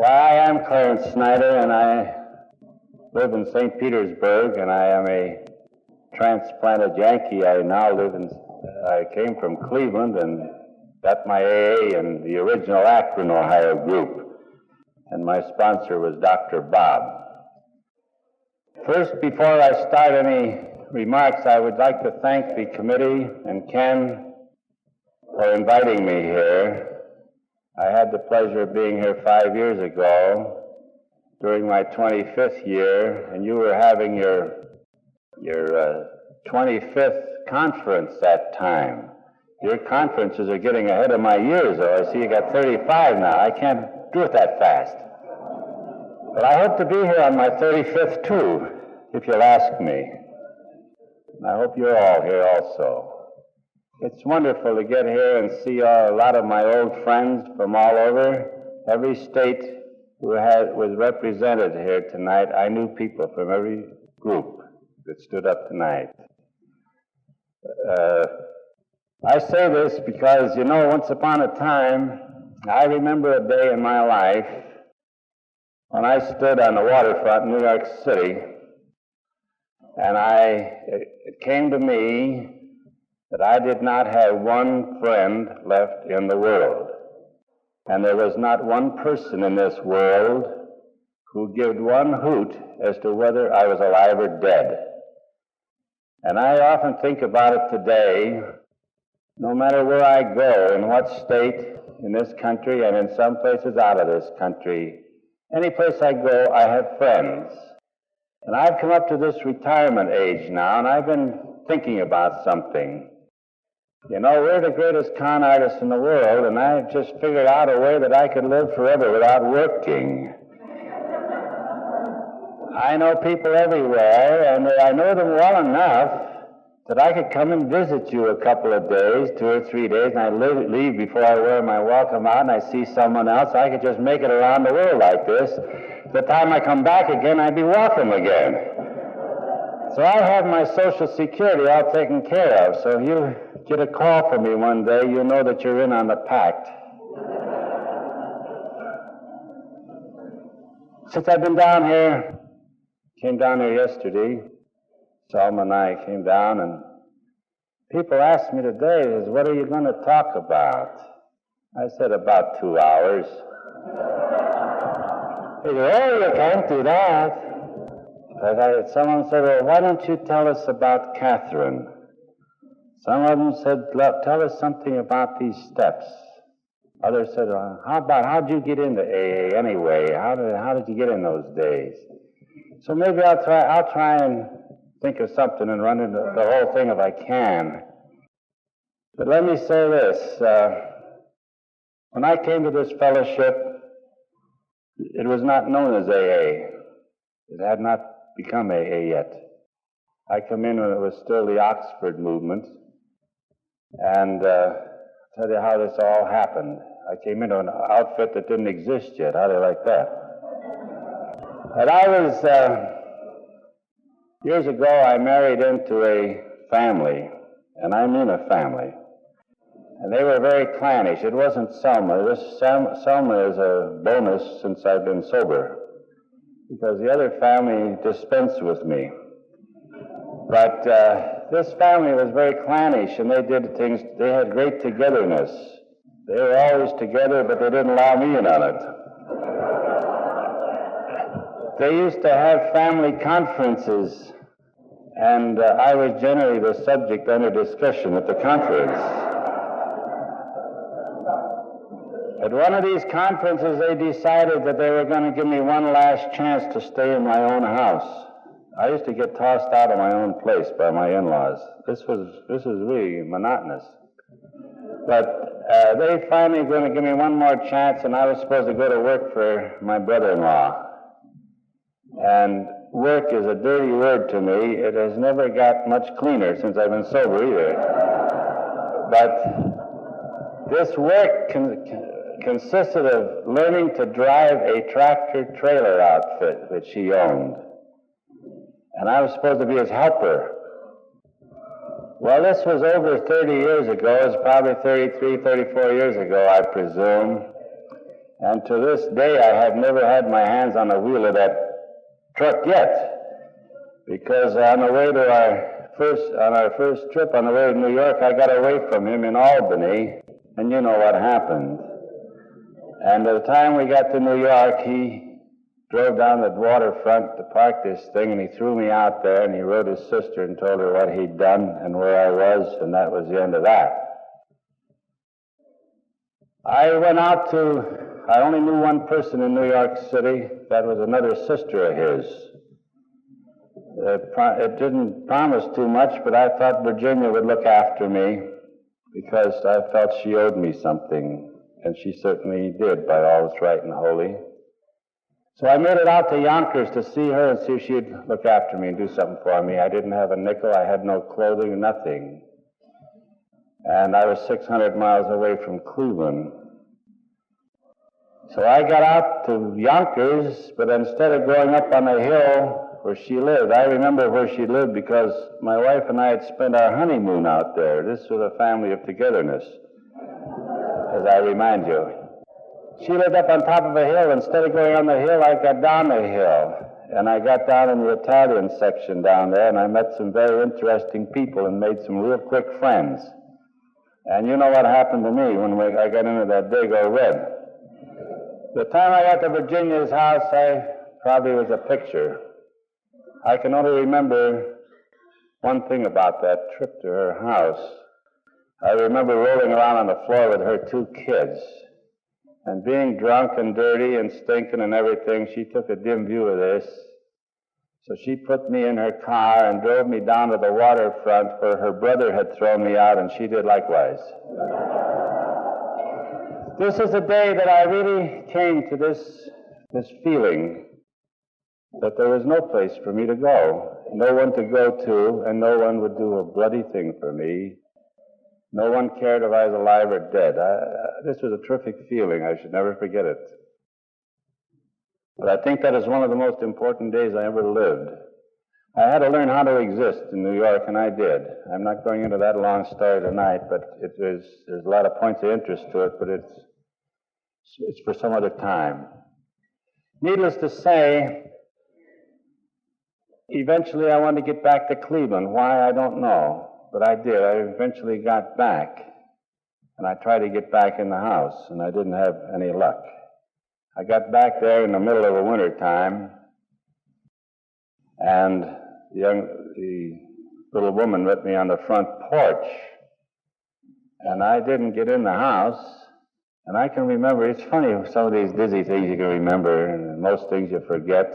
Well, I am Clarence Snyder, and I live in St. Petersburg, and I am a transplanted Yankee. I came from Cleveland and got my AA in the original Akron, Ohio group, and my sponsor was Dr. Bob. First, before I start any remarks, I would like to thank the committee and Ken for inviting me here. I had the pleasure of being here 5 years ago during my 25th year, and you were having your 25th conference that time. Your conferences are getting ahead of my years, though. I see you got 35 now. I can't do it that fast. But I hope to be here on my 35th, too, if you'll ask me. And I hope you're all here also. It's wonderful to get here and see a lot of my old friends from all over. Every state was represented here tonight. I knew people from every group that stood up tonight. I say this because, once upon a time, I remember a day in my life when I stood on the waterfront in New York City, and it came to me that I did not have one friend left in the world. And there was not one person in this world who gave one hoot as to whether I was alive or dead. And I often think about it today, no matter where I go, in what state in this country and in some places out of this country, any place I go, I have friends. And I've come up to this retirement age now, and I've been thinking about something. We're the greatest con artists in the world, and I've just figured out a way that I could live forever without working. I know people everywhere, and I know them well enough that I could come and visit you a couple of days, 2 or 3 days, and I leave before I wear my welcome out, and I see someone else. I could just make it around the world like this. The time I come back again, I'd be welcome again. So I have my Social Security all taken care of, so if you get a call from me one day, you know that you're in on the pact. Since I've been down here, came down here yesterday, Selma and I came down, and people asked me today, what are you going to talk about? I said, about 2 hours. They said, you can't do that. Someone said, well, why don't you tell us about Catherine? Some of them said, tell us something about these steps. Others said, how'd you get into AA anyway? How did you get in those days? So maybe I'll try and think of something and run into the whole thing if I can. But let me say this. When I came to this fellowship, it was not known as AA. It had not become AA yet. I come in when it was still the Oxford movement, and I'll tell you how this all happened. I came into an outfit that didn't exist yet. How do you like that? And I was, years ago, I married into a family, and I mean a family, and they were very clannish. It wasn't Selma. Selma is a bonus since I've been sober, because the other family dispensed with me. But this family was very clannish, and they did things, they had great togetherness. They were always together, but they didn't allow me in on it. They used to have family conferences, and I was generally the subject under discussion at the conference. At one of these conferences, they decided that they were going to give me one last chance to stay in my own house. I used to get tossed out of my own place by my in-laws. This was really monotonous. But they finally were going to give me one more chance, and I was supposed to go to work for my brother-in-law. And work is a dirty word to me. It has never got much cleaner since I've been sober either. But this work consisted of learning to drive a tractor-trailer outfit which he owned. And I was supposed to be his helper. Well, this was over 30 years ago. It was probably 33, 34 years ago, I presume. And to this day, I have never had my hands on the wheel of that truck yet. Because on the way to our first trip on the way to New York, I got away from him in Albany, and you know what happened. And by the time we got to New York, he drove down the waterfront to park this thing, and he threw me out there, and he wrote his sister and told her what he'd done and where I was, and that was the end of that. I only knew one person in New York City. That was another sister of his. It didn't promise too much, but I thought Virginia would look after me because I felt she owed me something, and she certainly did by all that's right and holy. So I made it out to Yonkers to see her and see if she'd look after me and do something for me. I didn't have a nickel. I had no clothing, nothing. And I was 600 miles away from Cleveland. So I got out to Yonkers, but instead of going up on the hill where she lived, I remember where she lived because my wife and I had spent our honeymoon out there. This was a family of togetherness, as I remind you. She lived up on top of a hill. Instead of going on the hill, I got down the hill. And I got down in the Italian section down there, and I met some very interesting people and made some real quick friends. And you know what happened to me when I got into that big old red. The time I got to Virginia's house, I probably was a picture. I can only remember one thing about that trip to her house. I remember rolling around on the floor with her two kids. And being drunk and dirty and stinking and everything, she took a dim view of this. So she put me in her car and drove me down to the waterfront where her brother had thrown me out, and she did likewise. This is the day that I really came to this feeling that there was no place for me to go, no one to go to, and no one would do a bloody thing for me. No one cared if I was alive or dead. This was a terrific feeling. I should never forget it. But I think that is one of the most important days I ever lived. I had to learn how to exist in New York, and I did. I'm not going into that long story tonight, but there's a lot of points of interest to it, but it's for some other time. Needless to say, eventually I wanted to get back to Cleveland. Why, I don't know. But I did. I eventually got back, and I tried to get back in the house, and I didn't have any luck. I got back there in the middle of the winter time, and the little woman met me on the front porch, and I didn't get in the house, and I can remember, it's funny, some of these dizzy things you can remember, and most things you forget.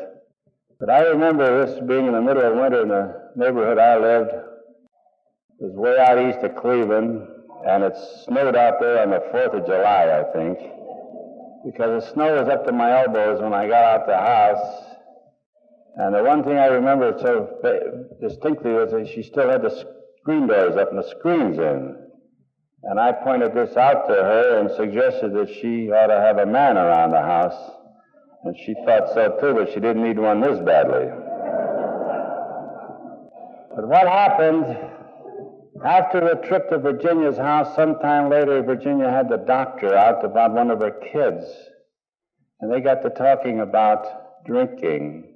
But I remember this being in the middle of winter in the neighborhood I lived. It was way out east of Cleveland, and it snowed out there on the 4th of July, I think, because the snow was up to my elbows when I got out the house. And the one thing I remember so distinctly was that she still had the screen doors up and the screens in. And I pointed this out to her and suggested that she ought to have a man around the house. And she thought so too, but she didn't need one this badly. But what happened, after the trip to Virginia's house, sometime later, Virginia had the doctor out about one of her kids. And they got to talking about drinking.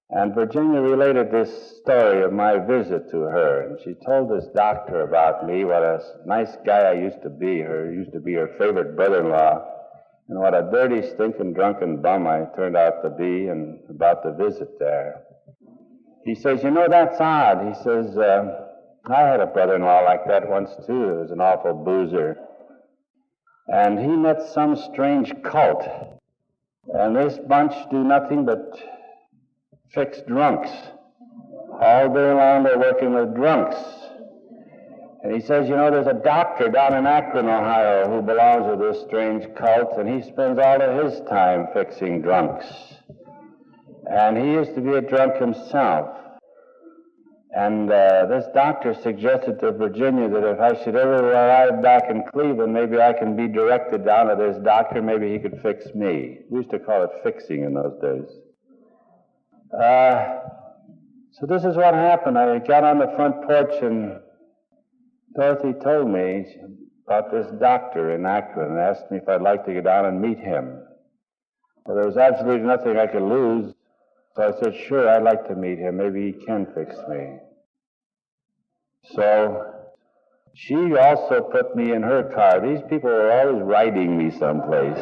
And Virginia related this story of my visit to her. And she told this doctor about me, what a nice guy I used to be her favorite brother-in-law, and what a dirty, stinking, drunken bum I turned out to be, and about the visit there. He says, you know, that's odd. He says, I had a brother-in-law like that once, too. He was an awful boozer. And he met some strange cult. And this bunch do nothing but fix drunks. All day long they're working with drunks. And he says, you know, there's a doctor down in Akron, Ohio, who belongs to this strange cult, and he spends all of his time fixing drunks. And he used to be a drunk himself. And this doctor suggested to Virginia that if I should ever arrive back in Cleveland, maybe I can be directed down to this doctor. Maybe he could fix me. We used to call it fixing in those days. So this is what happened. I got on the front porch, and Dorothy told me, about this doctor in Akron and asked me if I'd like to go down and meet him. Well, there was absolutely nothing I could lose, so I said, sure, I'd like to meet him. Maybe he can fix me. So she also put me in her car. These people were always riding me someplace.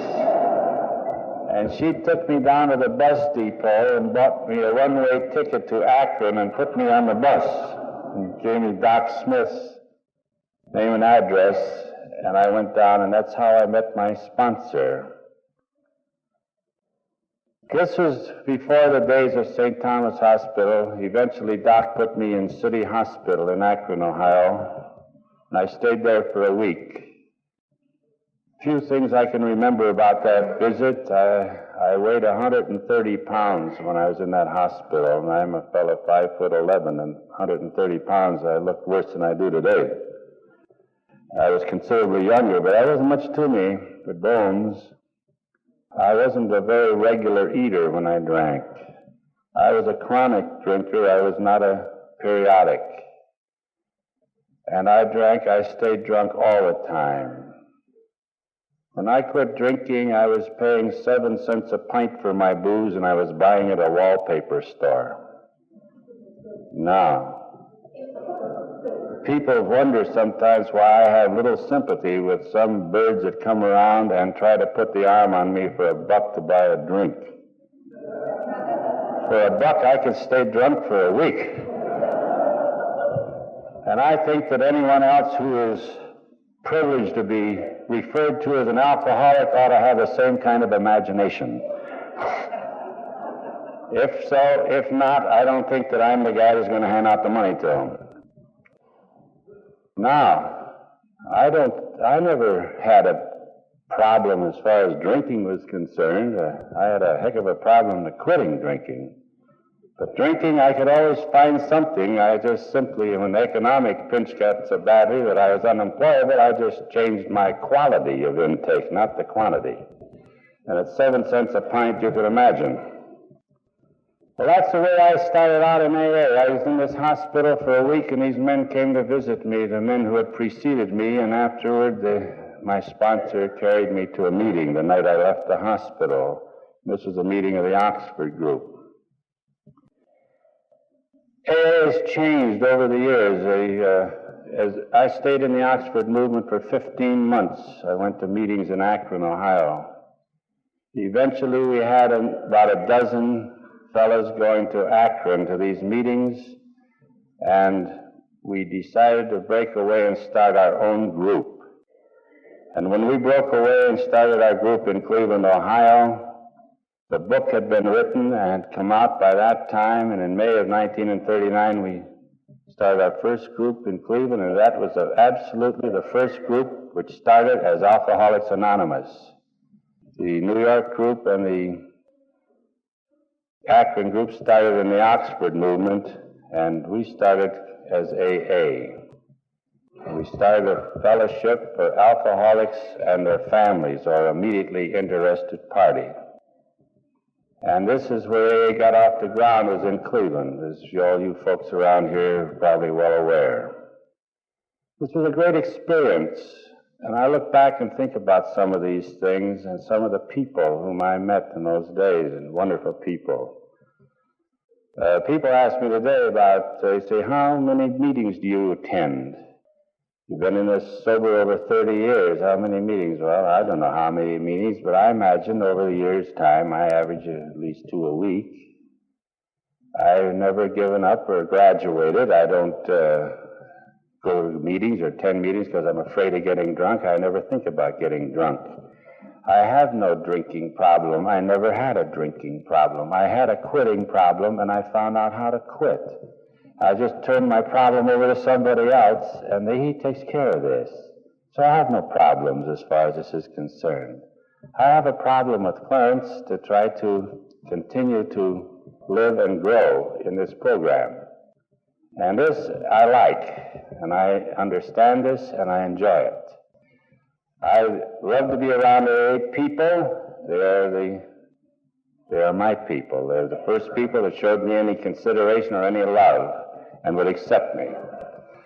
And she took me down to the bus depot and bought me a one-way ticket to Akron and put me on the bus and gave me Doc Smith's name and address, and I went down, and that's how I met my sponsor. This was before the days of St. Thomas Hospital. Eventually, Doc put me in City Hospital in Akron, Ohio, and I stayed there for a week. Few things I can remember about that visit. I weighed 130 pounds when I was in that hospital, and I'm a fellow 5'11", and 130 pounds, I looked worse than I do today. I was considerably younger, but that wasn't much to me for bones. I wasn't a very regular eater when I drank. I was a chronic drinker. I was not a periodic. And I stayed drunk all the time. When I quit drinking, I was paying 7 cents a pint for my booze, and I was buying at a wallpaper store. Now, people wonder sometimes why I have little sympathy with some birds that come around and try to put the arm on me for $1 to buy a drink. For $1, I could stay drunk for a week. And I think that anyone else who is privileged to be referred to as an alcoholic ought to have the same kind of imagination. If so, if not, I don't think that I'm the guy who's going to hand out the money to him. Now, I never had a problem as far as drinking was concerned. I had a heck of a problem with quitting drinking. But drinking, I could always find something. I just simply, when the economic pinch got so badly that I was unemployable, I just changed my quality of intake, not the quantity. And at 7 cents a pint, you could imagine. Well, that's the way I started out in AA. I was in this hospital for a week, and these men came to visit me, the men who had preceded me, and afterward my sponsor carried me to a meeting the night I left the hospital. This was a meeting of the Oxford group. AA has changed over the years. As I stayed in the Oxford movement for 15 months. I went to meetings in Akron, Ohio. Eventually, we had about a dozen fellows going to Akron to these meetings, and we decided to break away and start our own group. And when we broke away and started our group in Cleveland, Ohio, the book had been written and had come out by that time, and in May of 1939 we started our first group in Cleveland, and that was absolutely the first group which started as Alcoholics Anonymous. The New York group and the Akron group started in the Oxford movement, and we started as AA. We started a fellowship for alcoholics and their families, or immediately interested party. And this is where AA got off the ground, was in Cleveland, as all you folks around here are probably well aware. This was a great experience, and I look back and think about some of these things and some of the people whom I met in those days, and wonderful people. People ask me today about, they say, how many meetings do you attend? You've been in this sober over 30 years. How many meetings? Well, I don't know how many meetings, but I imagine over the years' time, I average at least 2 a week. I've never given up or graduated. I don't go to meetings or attend meetings because I'm afraid of getting drunk. I never think about getting drunk. I have no drinking problem. I never had a drinking problem. I had a quitting problem, and I found out how to quit. I just turned my problem over to somebody else, and he takes care of this. So I have no problems as far as this is concerned. I have a problem with Clarence to try to continue to live and grow in this program. And this I like, and I understand this, and I enjoy it. I love to be around AA people. They are my people. They're the first people that showed me any consideration or any love and would accept me.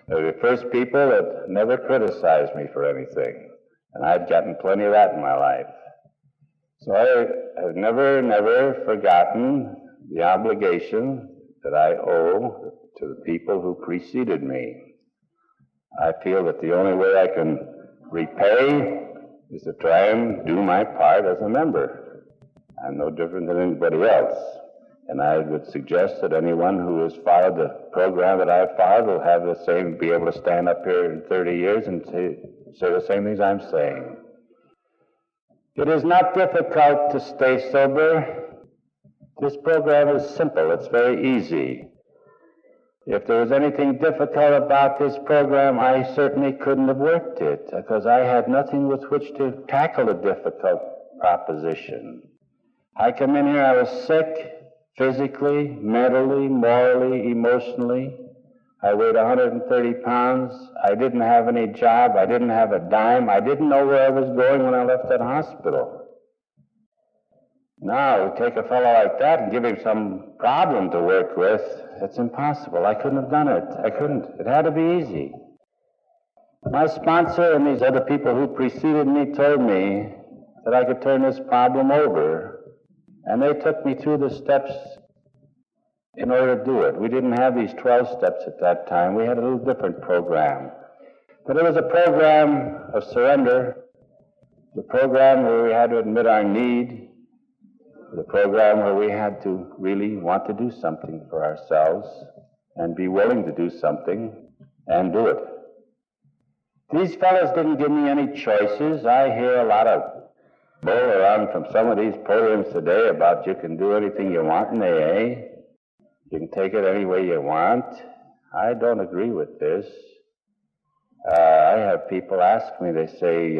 They're the first people that never criticized me for anything. And I've gotten plenty of that in my life. So I have never forgotten the obligation that I owe to the people who preceded me. I feel that the only way I can repay is to try and do my part as a member. I'm no different than anybody else. And I would suggest that anyone who has followed the program that I've followed will have the same, be able to stand up here in 30 years and say the same things I'm saying. It is not difficult to stay sober. This program is simple. It's very easy. If there was anything difficult about this program, I certainly couldn't have worked it, because I had nothing with which to tackle a difficult proposition. I come in here, I was sick, physically, mentally, morally, emotionally. I weighed 130 pounds. I didn't have any job. I didn't have a dime. I didn't know where I was going when I left that hospital. Now, we take a fellow like that and give him some problem to work with. It's impossible. I couldn't have done it. I couldn't. It had to be easy. My sponsor and these other people who preceded me told me that I could turn this problem over, and they took me through the steps in order to do it. We didn't have these 12 steps at that time. We had a little different program. But it was a program of surrender, the program where we had to admit our need, the program where we had to really want to do something for ourselves and be willing to do something and do it. These fellows didn't give me any choices. I hear a lot of bull around from some of these podiums today about you can do anything you want in AA. You can take it any way you want. I don't agree with this. I have people ask me, they say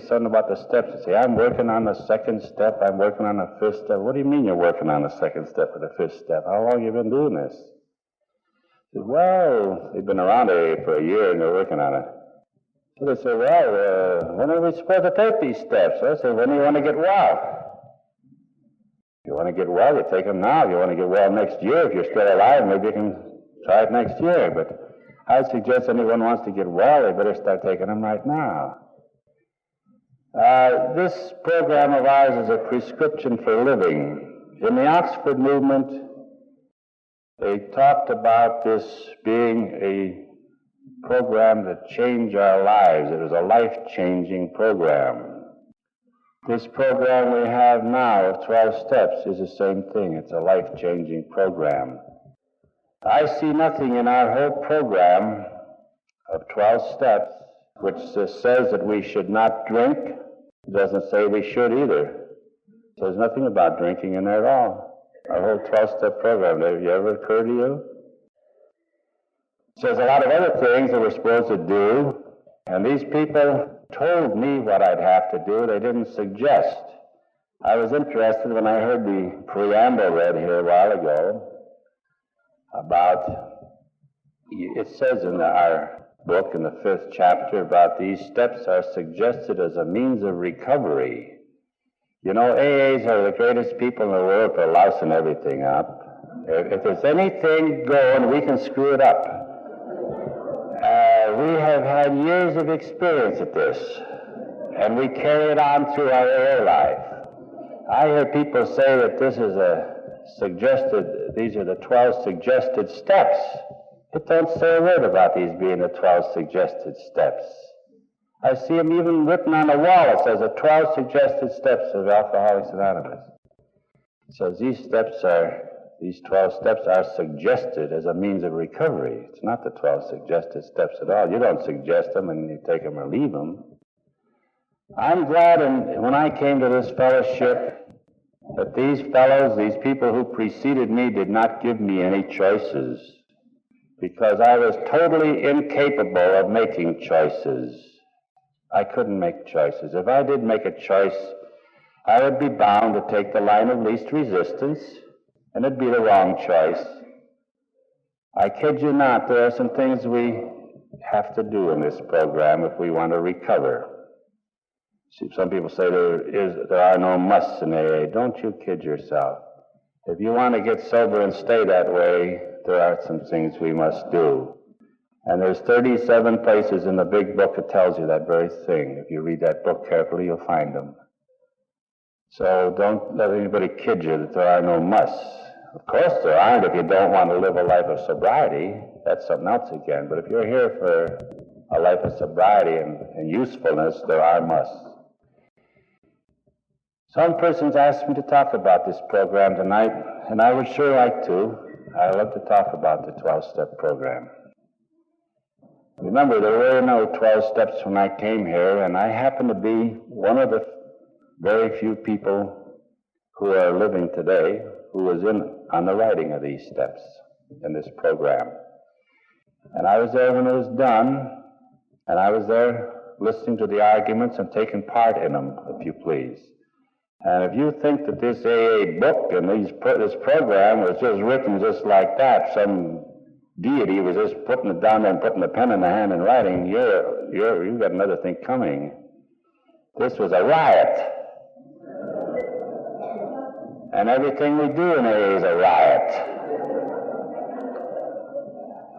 something about the steps. They say, I'm working on the second step, I'm working on the fifth step. What do you mean you're working on the second step or the fifth step? How long have you been doing this? I said, well, they've been around AA for a year and they're working on it. So they say, well, when are we supposed to take these steps? I say, when do you want to get well? If you want to get well, you take them now. If you want to get well next year, if you're still alive, maybe you can try it next year. But I suggest anyone who wants to get well, they better start taking them right now. This program of ours is a prescription for living. In the Oxford movement, they talked about this being a program that changed our lives. It was a life-changing program. This program we have now of 12 steps is the same thing. It's a life-changing program. I see nothing in our whole program of 12 steps which says that we should not drink. It doesn't say we should either. It says nothing about drinking in there at all. Our whole 12-step program, have you ever occurred to you? It says a lot of other things that we're supposed to do, and these people told me what I'd have to do. They didn't suggest. I was interested when I heard the preamble read here a while ago about, it says in our book in the 5th chapter about these steps are suggested as a means of recovery. You know, AAs are the greatest people in the world for lousing everything up. If there's anything going, we can screw it up. We have had years of experience at this, and we carry it on through our AA life. I hear people say that this is these are the 12 suggested steps. It don't say a word about these being the 12 suggested steps. I see them even written on the wall. It says the 12 suggested steps of Alcoholics Anonymous. It says these 12 steps are suggested as a means of recovery. It's not the 12 suggested steps at all. You don't suggest them and you take them or leave them. I'm glad when I came to this fellowship that these fellows, these people who preceded me, did not give me any choices, because I was totally incapable of making choices. I couldn't make choices. If I did make a choice, I would be bound to take the line of least resistance, and it'd be the wrong choice. I kid you not, there are some things we have to do in this program if we want to recover. See, some people say there are no musts in AA. Don't you kid yourself. If you want to get sober and stay that way, there are some things we must do. And there's 37 places in the big book that tells you that very thing. If you read that book carefully, you'll find them. So don't let anybody kid you that there are no musts. Of course there aren't if you don't want to live a life of sobriety. That's something else again. But if you're here for a life of sobriety and usefulness, there are musts. Some persons asked me to talk about this program tonight, and I would sure like to. I love to talk about the 12-step program. Remember, there were no 12 steps when I came here, and I happen to be one of the very few people who are living today who was in on the writing of these steps in this program. And I was there when it was done, and I was there listening to the arguments and taking part in them, if you please. And if you think that this AA book and this program was just written just like that, some deity was just putting it down there and putting the pen in the hand and writing, you've got another thing coming. This was a riot. And everything we do in AA is a riot.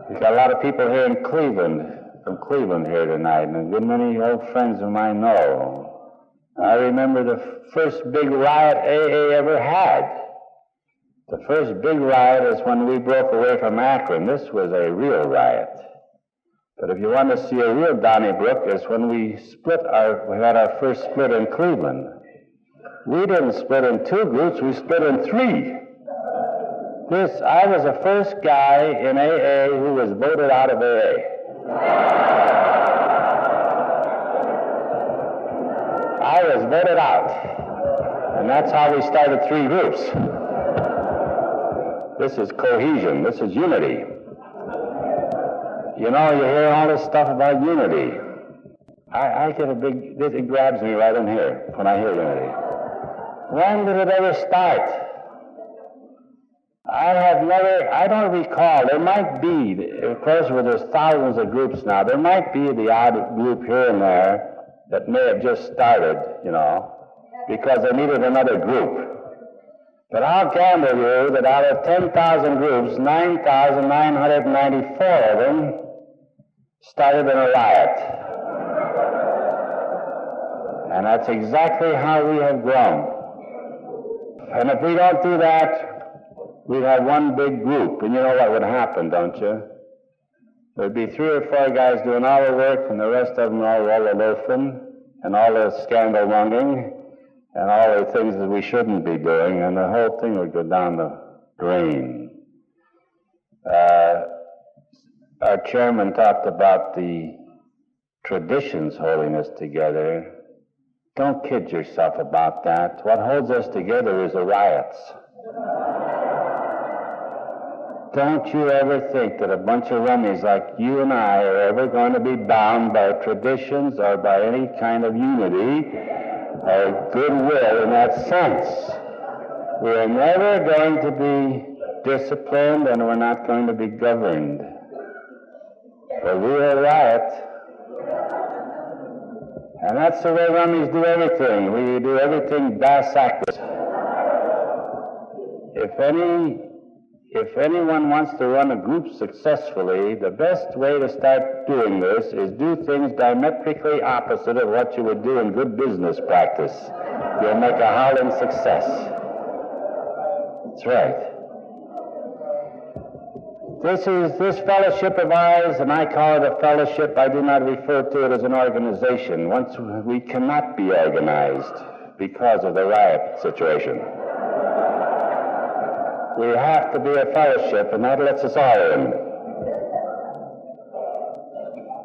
We've got a lot of people here in Cleveland, from Cleveland here tonight, and a good many old friends of mine know. I remember the first big riot AA ever had. The first big riot is when we broke away from Akron. This was a real riot. But if you want to see a real Donnybrook, it's when we had our first split in Cleveland. We didn't split in 2 groups, we split in 3. I was the first guy in AA who was voted out of AA. I was voted out. And that's how we started 3 groups. This is cohesion. This is unity. You know, you hear all this stuff about unity. I get it grabs me right in here when I hear unity. When did it ever start? I don't recall. There might be, of course, where there's thousands of groups now, there might be the odd group here and there that may have just started, because they needed another group. But I'll gamble you that out of 10,000 groups, 9,994 of them started in a riot. And that's exactly how we have grown. And if we don't do that, we'd have one big group. And you know what would happen, don't you? There'd be 3 or 4 guys doing all the work, and the rest of them all the loafing, and all the scandal-mongering, and all the things that we shouldn't be doing, and the whole thing would go down the drain. Our chairman talked about the traditions holding us together. Don't kid yourself about that. What holds us together is the riots. Don't you ever think that a bunch of rummies like you and I are ever going to be bound by traditions or by any kind of unity or goodwill in that sense. We are never going to be disciplined, and we're not going to be governed. But we are riot. And that's the way rummies do everything. We do everything bass-ackwards. If anyone wants to run a group successfully, the best way to start doing this is do things diametrically opposite of what you would do in good business practice. You'll make a howling success. That's right. This fellowship of ours, and I call it a fellowship, I do not refer to it as an organization. We cannot be organized because of the riot situation. We have to be a fellowship, and that lets us all in.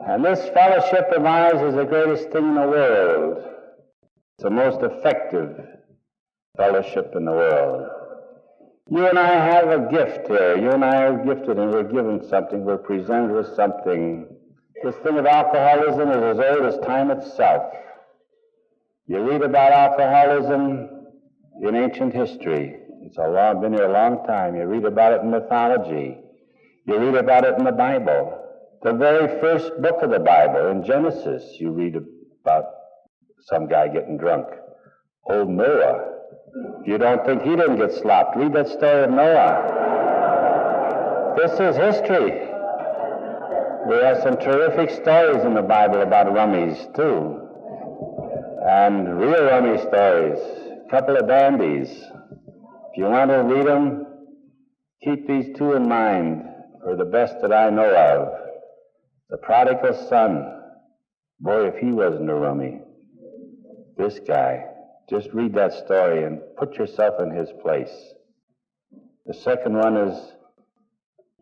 And this fellowship of ours is the greatest thing in the world. It's the most effective fellowship in the world. You and I have a gift here. You and I are gifted, and we're given something. We're presented with something. This thing of alcoholism is as old as time itself. You read about alcoholism in ancient history. It's been here a long time. You read about it in mythology. You read about it in the Bible. The very first book of the Bible, in Genesis, you read about some guy getting drunk. Old Noah. If you don't think he didn't get slopped, read that story of Noah. This is history. We have some terrific stories in the Bible about rummies, too. And real rummy stories. A couple of dandies. If you want to read them, keep these two in mind for the best that I know of. The prodigal son. Boy, if he wasn't a rummy. This guy. Just read that story and put yourself in his place. The second one is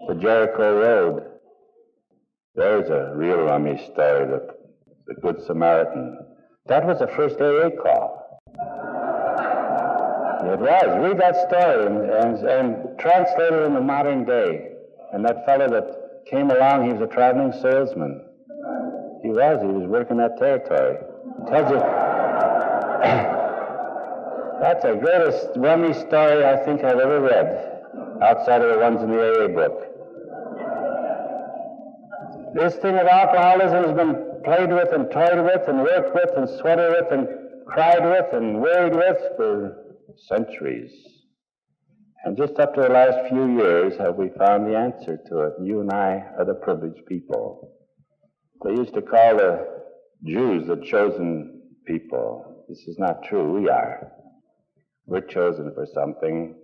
the Jericho Road. There's a real rummy story, the Good Samaritan. That was the first AA call. It was. Read that story and translate it in the modern day. And that fellow that came along, he was a traveling salesman. He was working that territory. Tells you, that's the greatest rummy story I think I've ever read, outside of the ones in the AA book. This thing of alcoholism has been played with and toyed with and worked with and sweated with and cried with and worried with for centuries. And just up to the last few years have we found the answer to it. You and I are the privileged people. They used to call the Jews the chosen people. This is not true. We are. We're chosen for something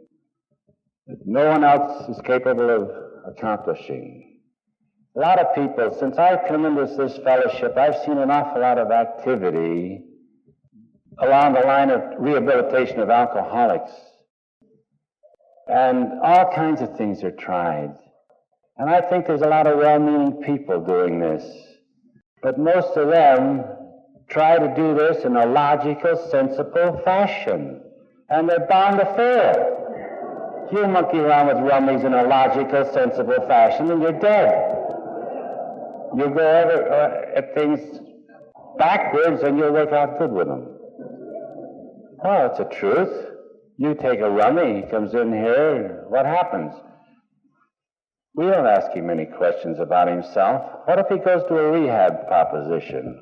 that no one else is capable of accomplishing. A lot of people, since I've come into this fellowship, I've seen an awful lot of activity along the line of rehabilitation of alcoholics. And all kinds of things are tried. And I think there's a lot of well-meaning people doing this. But most of them try to do this in a logical, sensible fashion. And they're bound to fail. You monkey around with rummies in a logical, sensible fashion, and you're dead. You go over at things backwards, and you'll work out good with them. Oh, it's the truth. You take a rummy, he comes in here, what happens? We don't ask him any questions about himself. What if he goes to a rehab proposition?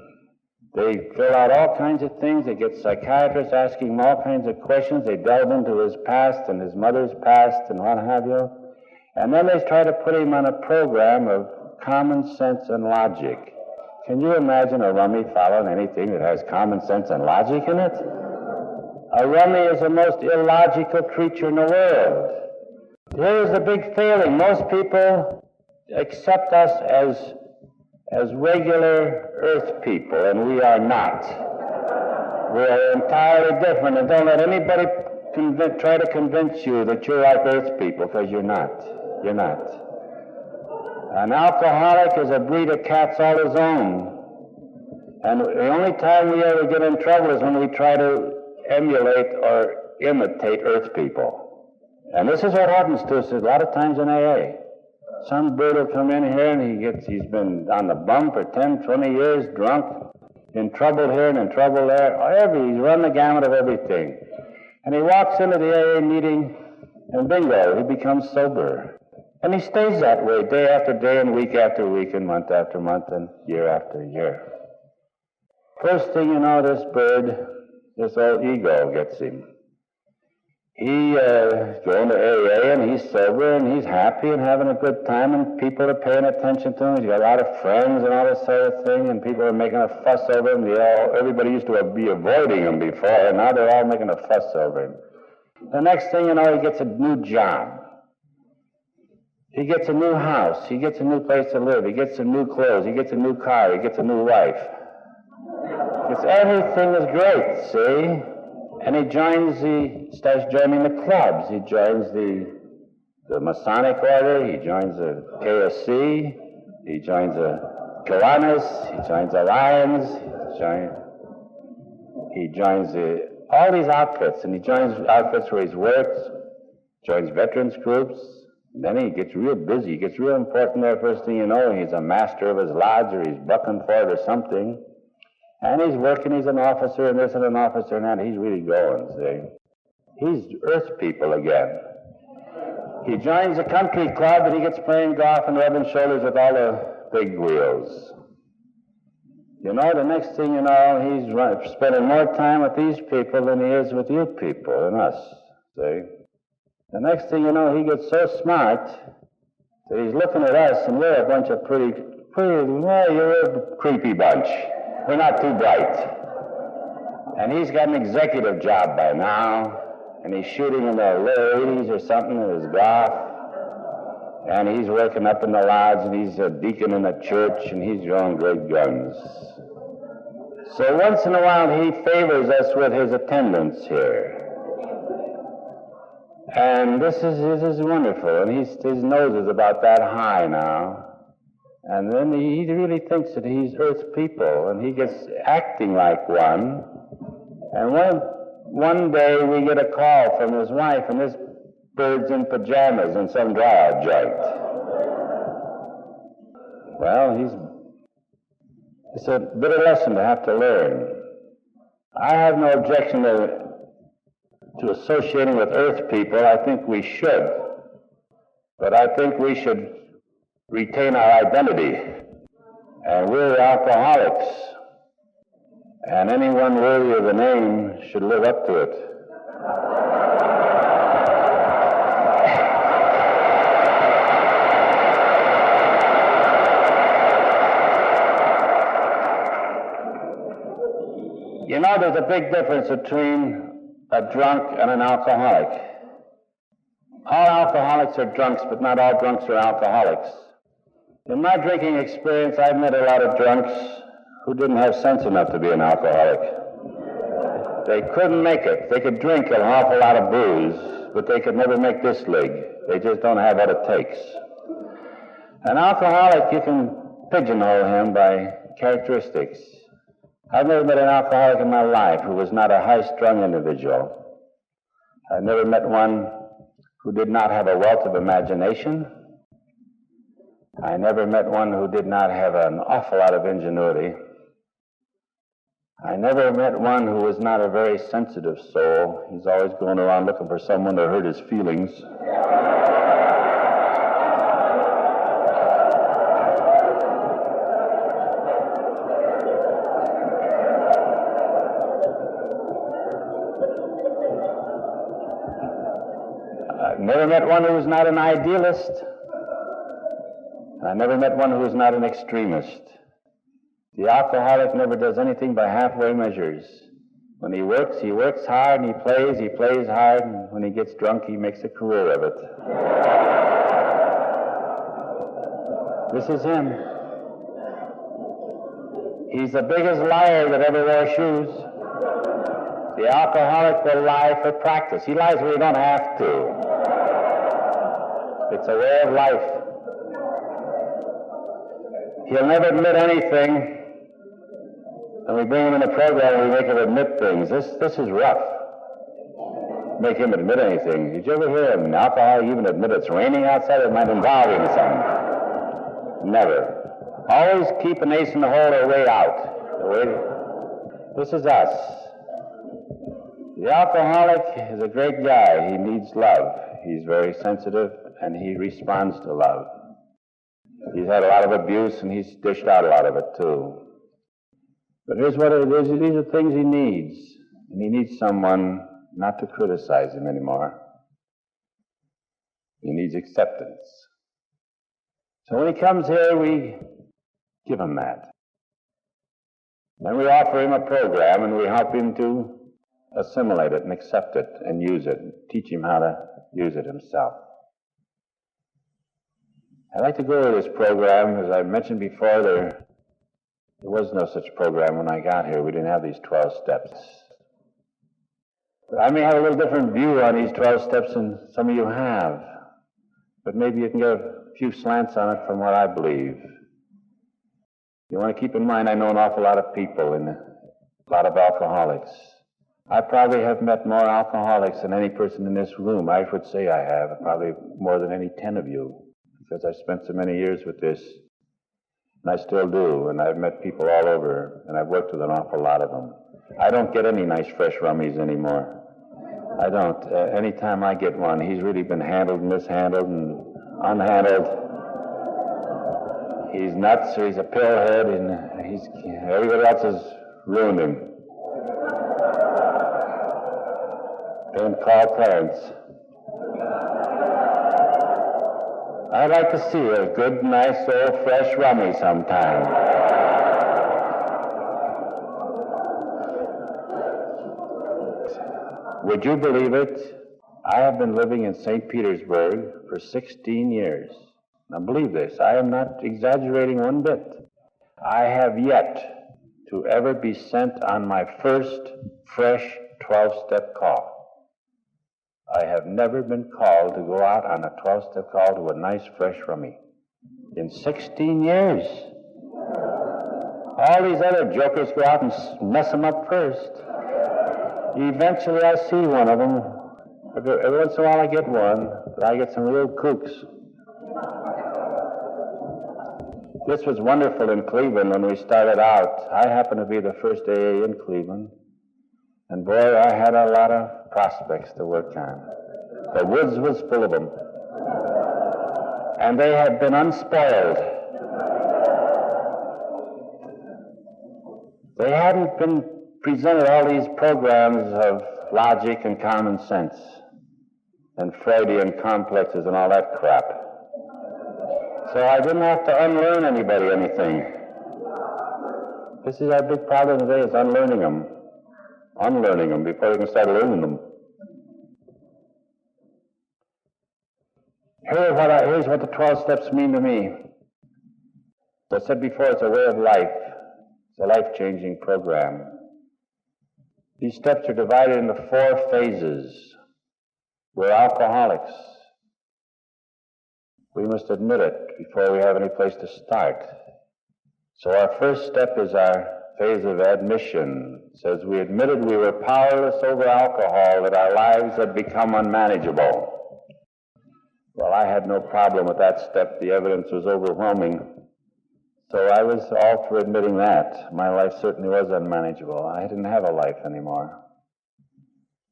They fill out all kinds of things. They get psychiatrists asking him all kinds of questions. They delve into his past and his mother's past and what have you. And then they try to put him on a program of common sense and logic. Can you imagine a rummy following anything that has common sense and logic in it? A rummy is the most illogical creature in the world. Here's the big failing. Most people accept us as regular earth people, and we are not. We are entirely different, and don't let anybody try to convince you that you're like earth people, because you're not. You're not. An alcoholic is a breed of cats all his own. And the only time we ever get in trouble is when we try to emulate or imitate earth people. And this is what happens to us a lot of times in AA. Some bird will come in here and he's been on the bum for 10, 20 years, drunk, in trouble here and in trouble there. He's run the gamut of everything. And he walks into the AA meeting and bingo, he becomes sober. And he stays that way day after day and week after week and month after month and year after year. First thing you know, this bird, this old ego gets him. He's going to AA and he's sober and he's happy and having a good time and people are paying attention to him. He's got a lot of friends and all this sort of thing and people are making a fuss over him. Everybody used to be avoiding him before and now they're all making a fuss over him. The next thing you know, he gets a new job. He gets a new house. He gets a new place to live. He gets some new clothes. He gets a new car. He gets a new wife. Everything is great, see? And he starts joining the clubs. He joins the Masonic Order. He joins the KSC. He joins the Kiwanis. He joins the Lions. He joins all these outfits. And he joins outfits where he's worked, joins veterans groups. And then he gets real busy. He gets real important there. First thing you know, he's a master of his lodge or he's bucking for it or something. And he's working, he's an officer and this and an officer and that. He's really going, see. He's earth people again. He joins a country club and he gets playing golf and rubbing shoulders with all the big wheels. You know, the next thing you know, he's spending more time with these people than he is with you people and us, see. The next thing you know, he gets so smart that he's looking at us and we're a bunch of pretty well, you're a creepy bunch. We're not too bright. And he's got an executive job by now, and he's shooting in the low 80s or something in his golf. And he's working up in the lodge, and he's a deacon in a church, and he's drawing great guns. So once in a while, he favors us with his attendance here. And this is wonderful, and his nose is about that high now. And then he really thinks that he's Earth's people, and he gets acting like one. And one day we get a call from his wife, and this bird's in pajamas in some dryer joint. Well, it's a bitter lesson to have to learn. I have no objection to associating with Earth people. I think we should. But I think we should retain our identity. And we're alcoholics. And anyone worthy of the name should live up to it. You know, there's a big difference between a drunk and an alcoholic. All alcoholics are drunks, but not all drunks are alcoholics. In my drinking experience, I've met a lot of drunks who didn't have sense enough to be an alcoholic. They couldn't make it. They could drink an awful lot of booze, but they could never make this league. They just don't have what it takes. An alcoholic, you can pigeonhole him by characteristics. I've never met an alcoholic in my life who was not a high-strung individual. I've never met one who did not have a wealth of imagination. I never met one who did not have an awful lot of ingenuity. I never met one who was not a very sensitive soul. He's always going around looking for someone to hurt his feelings. I've never met one who was not an idealist. I never met one who was not an extremist. The alcoholic never does anything by halfway measures. When he works hard, and he plays hard, and when he gets drunk, he makes a career of it. This is him. He's the biggest liar that ever wore shoes. The alcoholic will lie for practice. He lies where he don't have to. It's a way of life. He'll never admit anything. And we bring him in a program and we make him admit things. This is rough. Make him admit anything. Did you ever hear an alcoholic even admit it's raining outside? It might involve him in something. Never. Always keep an ace in the hole or way out. This is us. The alcoholic is a great guy. He needs love. He's very sensitive and he responds to love. He's had a lot of abuse, and he's dished out a lot of it, too. But here's what it is. These are things he needs. And he needs someone not to criticize him anymore. He needs acceptance. So when he comes here, we give him that. Then we offer him a program, and we help him to assimilate it and accept it and use it, and teach him how to use it himself. I'd like to go over this program. As I mentioned before, there was no such program when I got here. We didn't have these 12 steps. But I may have a little different view on these 12 steps than some of you have. But maybe you can get a few slants on it from what I believe. You want to keep in mind, I know an awful lot of people and a lot of alcoholics. I probably have met more alcoholics than any person in this room. I would say I have, probably more than any 10 of you. Because I spent so many years with this, and I still do, and I've met people all over, and I've worked with an awful lot of them. I don't get any nice fresh rummies anymore. I don't. Anytime I get one, he's really been handled, mishandled, and unhandled. He's nuts, or he's a pillhead, and everybody else has ruined him. Don't call Clarence. I'd like to see a good, nice, old, fresh rummy sometime. Would you believe it? I have been living in St. Petersburg for 16 years. Now believe this, I am not exaggerating one bit. I have yet to ever be sent on my first fresh 12-step call. I have never been called to go out on a 12-step call to a nice, fresh rummy. In 16 years. All these other jokers go out and mess them up first. Eventually I see one of them. Every once in a while I get one, but I get some real kooks. This was wonderful in Cleveland when we started out. I happened to be the first AA in Cleveland. And boy, I had a lot of prospects to work on. The woods was full of them. And they had been unspoiled. They hadn't been presented all these programs of logic and common sense and Freudian complexes and all that crap. So I didn't have to unlearn anybody anything. This is our big problem today, is unlearning them. Unlearning them before we can start learning them. Here's what the 12 steps mean to me. As I said before, it's a way of life. It's a life-changing program. These steps are divided into 4 phases. We're alcoholics. We must admit it before we have any place to start. So our first step is our phase of admission. It says we admitted we were powerless over alcohol, that our lives had become unmanageable. Well, I had no problem with that step. The evidence was overwhelming. So I was all for admitting that. My life certainly was unmanageable. I didn't have a life anymore.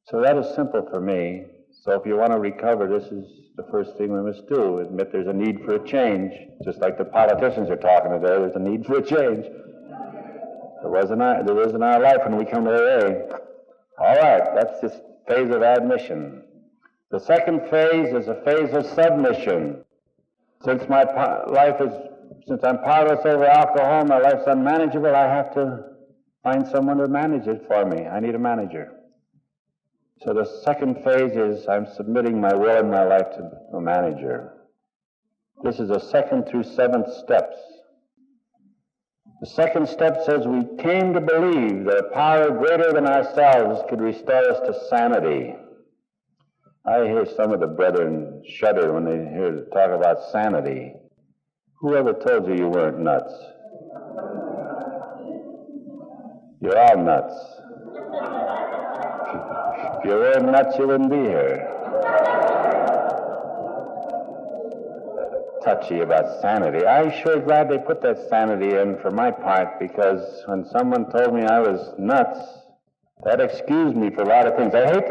So that is simple for me. So if you want to recover, this is the first thing we must do. Admit there's a need for a change. Just like the politicians are talking today, there's a need for a change. There is in our life when we come to AA. All right, that's this phase of admission. The second phase is a phase of submission. Since I'm powerless over alcohol, my life's unmanageable, I have to find someone to manage it for me. I need a manager. So the second phase is I'm submitting my will and my life to a manager. This is the 2nd through 7th steps. The second step says we came to believe that a power greater than ourselves could restore us to sanity. I hear some of the brethren shudder when they hear talk about sanity. Whoever told you you weren't nuts? You're all nuts. If you weren't nuts, you wouldn't be here. Touchy about sanity. I'm sure glad they put that sanity in for my part, because when someone told me I was nuts, that excused me for a lot of things. I hate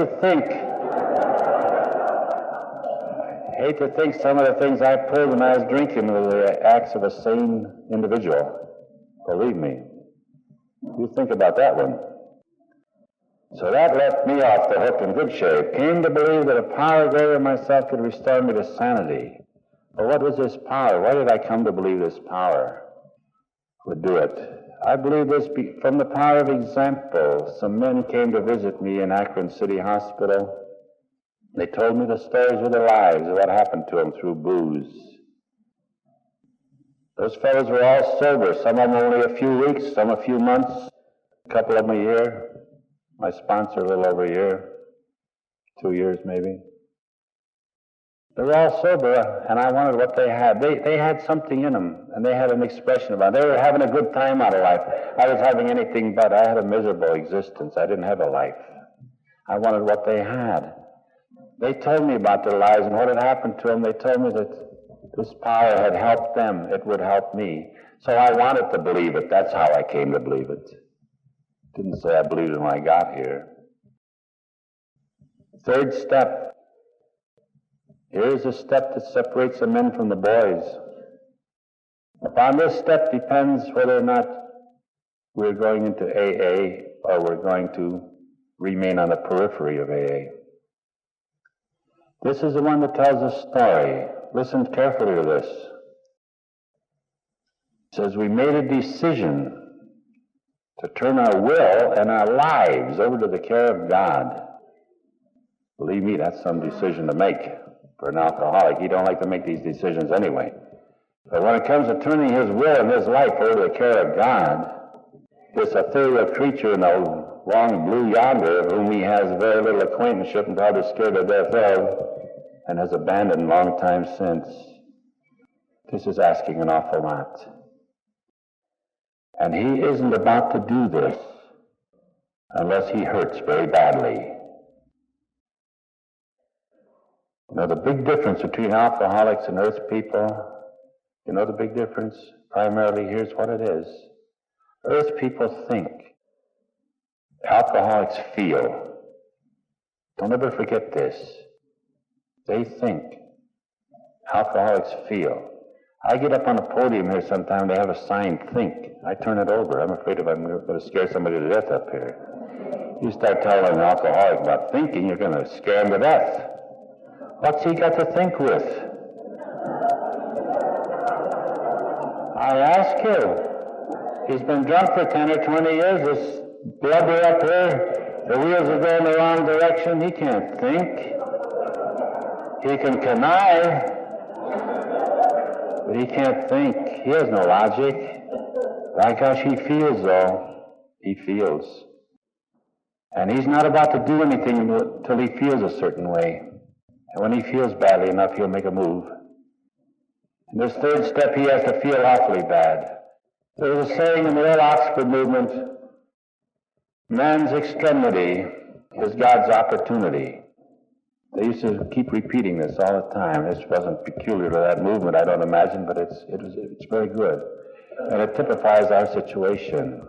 to think some of the things I pulled when I was drinking were the acts of a sane individual. Believe me. You think about that one. So that left me off the hook in good shape. Came to believe that a power greater than myself could restore me to sanity. But what was this power? Why did I come to believe this power would do it? I believe this from the power of example. Some men came to visit me in Akron City Hospital. They told me the stories of their lives, of what happened to them through booze. Those fellows were all sober, some of them only a few weeks, some a few months, a couple of them a year. My sponsor a little over a year, 2 years maybe. They were all sober, and I wondered what they had. They had something in them, and they had an expression about it. They were having a good time out of life. I was having anything but. I had a miserable existence. I didn't have a life. I wondered what they had. They told me about their lives and what had happened to them. They told me that this power had helped them. It would help me. So I wanted to believe it. That's how I came to believe it. Didn't say I believed it when I got here. Third step. Here's a step that separates the men from the boys. Upon this step depends whether or not we're going into AA or we're going to remain on the periphery of AA. This is the one that tells a story. listen carefully to this. It says we made a decision to turn our will and our lives over to the care of God. Believe me, that's some decision to make for an alcoholic. He don't like to make these decisions anyway. But when it comes to turning his will and his life over to the care of God, this ethereal creature in the long blue yonder, whom he has very little acquaintanceship and probably scared to death of, and has abandoned long time since, this is asking an awful lot. And he isn't about to do this unless he hurts very badly. You know, the big difference between alcoholics and earth people, you know the big difference? Primarily, here's what it is. Earth people think. Alcoholics feel. Don't ever forget this. They think. Alcoholics feel. I get up on a podium here sometime, they have a sign, think. I turn it over. I'm afraid if I'm going to scare somebody to death up here. You start telling an alcoholic about thinking, you're going to scare him to death. What's he got to think with? I ask you. He's been drunk for 10 or 20 years. This blubber up here, the wheels are going the wrong direction. He can't think. He can connive, but he can't think. He has no logic. My gosh, he feels, though. He feels. And he's not about to do anything until he feels a certain way. And when he feels badly enough, he'll make a move. And this third step, he has to feel awfully bad. There was a saying in the old Oxford movement, man's extremity is God's opportunity. They used to keep repeating this all the time. This wasn't peculiar to that movement, I don't imagine, but it's very good. And it typifies our situation.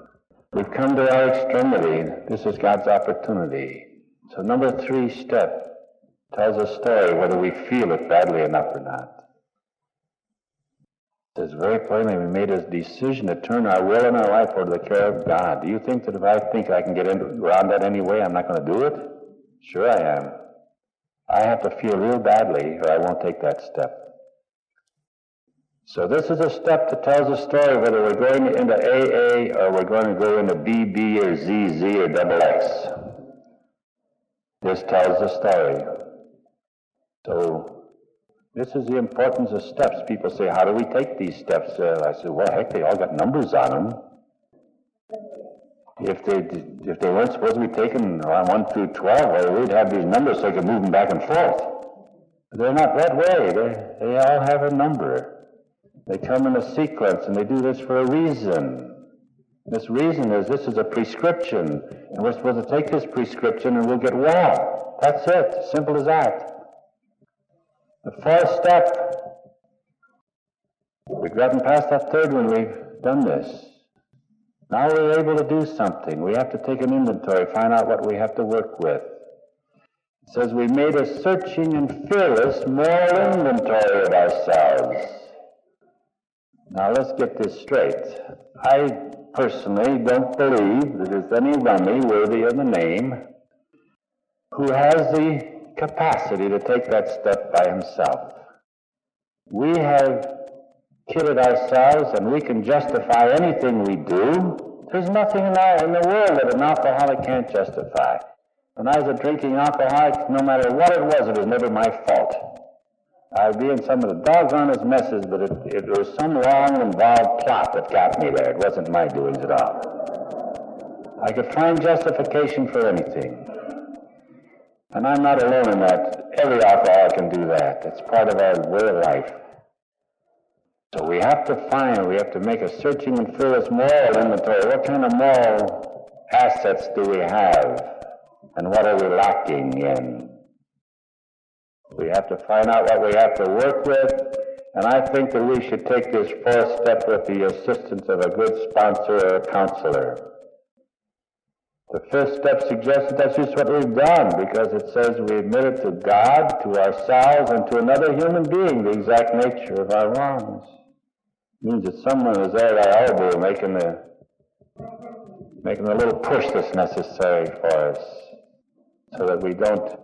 We've come to our extremity. This is God's opportunity. So number 3 step tells a story whether we feel it badly enough or not. It says very plainly, we made a decision to turn our will and our life over to the care of God. Do you think that if I think I can get around that anyway, I'm not going to do it? Sure I am. I have to feel real badly or I won't take that step. So this is a step that tells a story whether we're going into AA or we're going to go into BB or ZZ or XX. This tells the story. So this is the importance of steps. People say, how do we take these steps? I said, well, heck, they all got numbers on them. If they weren't supposed to be taken on 1 through 12, well, we'd have these numbers so they could move them back and forth. They're not that way. They all have a number. They come in a sequence, and they do this for a reason. This reason is this is a prescription, and we're supposed to take this prescription and we'll get well. That's it. Simple as that. The 4th step, we've gotten past that 3rd one, we've done this. Now we're able to do something. We have to take an inventory, find out what we have to work with. It says we made a searching and fearless moral inventory of ourselves. Now let's get this straight. I personally don't believe that there's any rummy worthy of the name who has the capacity to take that step by himself. We have kidded ourselves and we can justify anything we do. There's nothing in the world that an alcoholic can't justify. When I was a drinking alcoholic, no matter what it was never my fault. I'd be in some of the doggonest messes, but it was some long, involved plot that got me there. It wasn't my doings at all. I could find justification for anything. And I'm not alone in that. Every alcoholic can do that. It's part of our way of life. So we have to make a searching and fearless moral inventory. What kind of moral assets do we have? And what are we lacking in? We have to find out what we have to work with, and I think that we should take this 4th step with the assistance of a good sponsor or a counselor. The 5th step suggests that's just what we've done, because it says we admitted to God, to ourselves, and to another human being the exact nature of our wrongs. It means that someone is there at our elbow making the little push that's necessary for us, so that we don't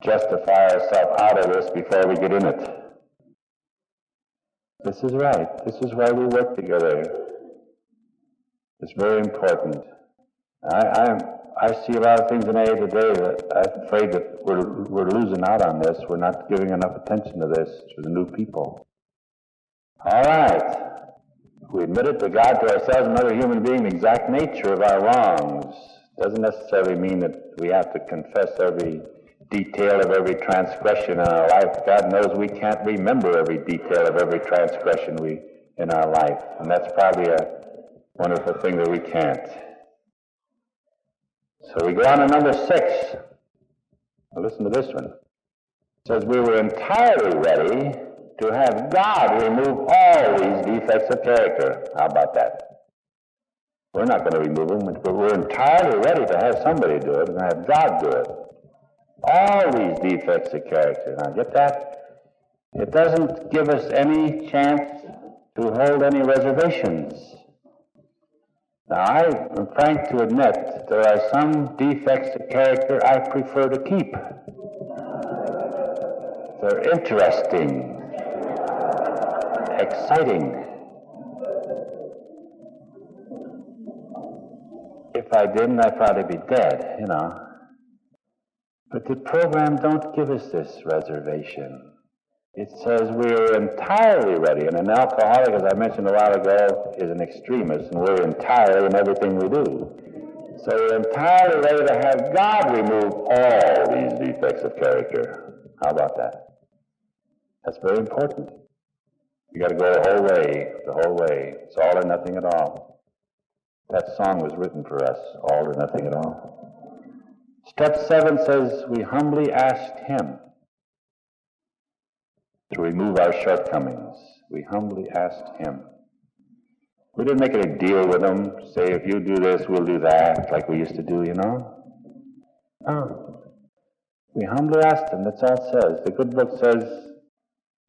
justify ourselves out of this before we get in it. This is right. This is why we work together. It's very important. I see a lot of things in AA today that I'm afraid that we're losing out on this. We're not giving enough attention to this to the new people. All right. We admit it to God, to ourselves, and other human beings, the exact nature of our wrongs. Doesn't necessarily mean that we have to confess every detail of every transgression in our life. God knows we can't remember every detail of every transgression in our life. And that's probably a wonderful thing that we can't. So we go on to number 6. Now listen to this one. It says, we were entirely ready to have God remove all these defects of character. How about that? We're not going to remove them, but we're entirely ready to have somebody do it and have God do it. All these defects of character. Now get that? It doesn't give us any chance to hold any reservations. Now I am frank to admit that there are some defects of character I prefer to keep. They're interesting, exciting. If I didn't, I'd probably be dead, you know. But the program don't give us this reservation. It says we're entirely ready, and an alcoholic, as I mentioned a while ago, is an extremist, and we're entirely in everything we do. So we're entirely ready to have God remove all these defects of character. How about that? That's very important. You got to go the whole way. It's all or nothing at all. That song was written for us, all or nothing at all. Step 7 says, we humbly asked Him to remove our shortcomings. We humbly asked Him. We didn't make any deal with Him, say, if you do this, we'll do that, like we used to do, you know? No. We humbly asked Him, that's all it says. The good book says,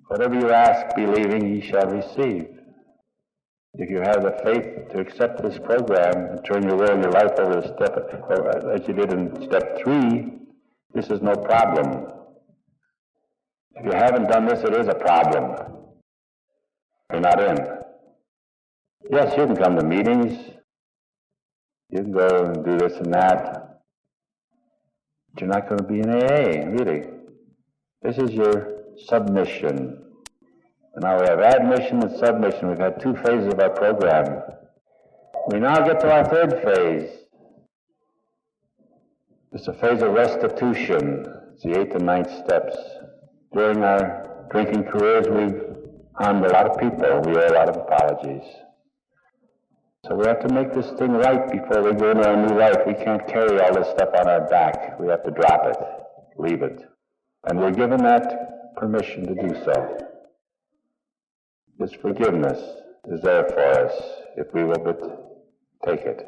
whatever you ask, believing, ye shall receive. If you have the faith to accept this program and turn your will and your life over to step, as you did in step 3, this is no problem. If you haven't done this, it is a problem. You're not in. Yes, you can come to meetings. You can go and do this and that. But you're not going to be in AA, really. This is your submission. And now we have admission and submission. We've had 2 phases of our program. We now get to our 3rd phase. It's a phase of restitution. It's the 8th and 9th steps. During our drinking careers, we've harmed a lot of people. We owe a lot of apologies. So we have to make this thing right before we go into our new life. We can't carry all this stuff on our back. We have to drop it, leave it. And we're given that permission to do so. This forgiveness is there for us if we will but take it.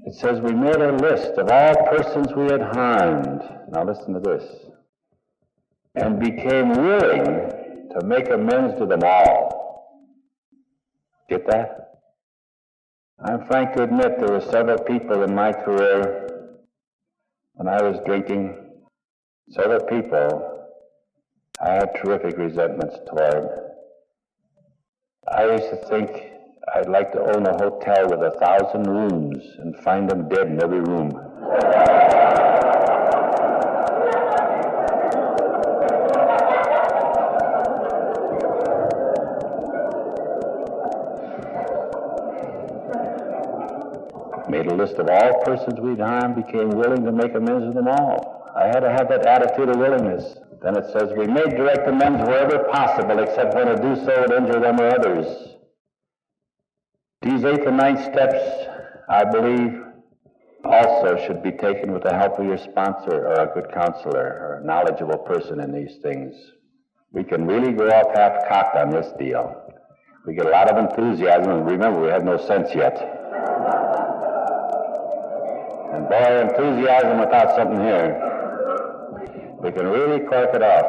It says we made a list of all persons we had harmed. Now listen to this. And became willing to make amends to them all. Get that? I'm frank to admit there were several people in my career when I was drinking, several people I had terrific resentments toward. I used to think I'd like to own a hotel with 1,000 rooms and find them dead in every room. Made a list of all persons we'd harmed, became willing to make amends with them all. I had to have that attitude of willingness. Then it says, we made direct amends wherever possible, except when to do so would injure them or others. These 8th and 9th steps, I believe, also should be taken with the help of your sponsor or a good counselor or a knowledgeable person in these things. We can really go off half-cocked on this deal. We get a lot of enthusiasm, and remember, we have no sense yet. And boy, enthusiasm without something here. We can really cork it off.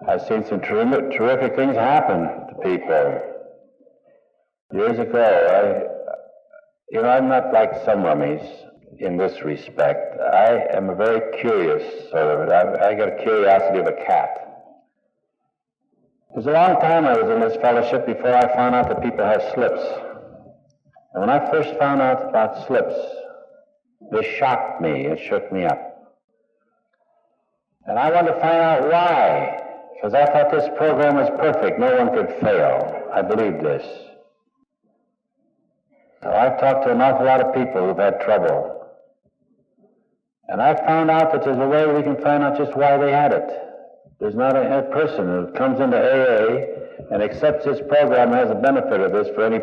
I've seen some terrific things happen to people. Years ago, I'm not like some rummies in this respect. I am a very curious sort of, I got a curiosity of a cat. It was a long time I was in this fellowship before I found out that people have slips. And when I first found out about slips, this shocked me. It shook me up. And I wanted to find out why, because I thought this program was perfect. No one could fail. I believed this. So I've talked to an awful lot of people who've had trouble. And I found out that there's a way we can find out just why they had it. There's not a person who comes into AA and accepts this program and has the benefit of this for any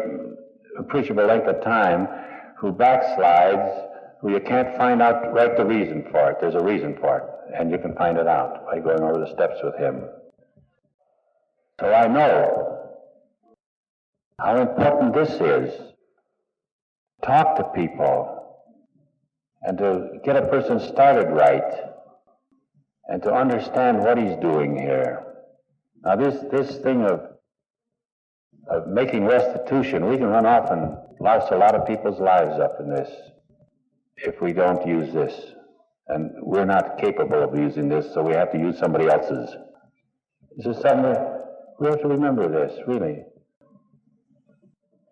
appreciable length of time, who backslides, who you can't find out right the reason for it. There's a reason for it, and you can find it out by going over the steps with him. So I know how important this is. Talk to people and to get a person started right and to understand what he's doing here. Now this thing of making restitution, we can run off and louse a lot of people's lives up in this if we don't use this. And we're not capable of using this, so we have to use somebody else's. This is something we have to remember this, really.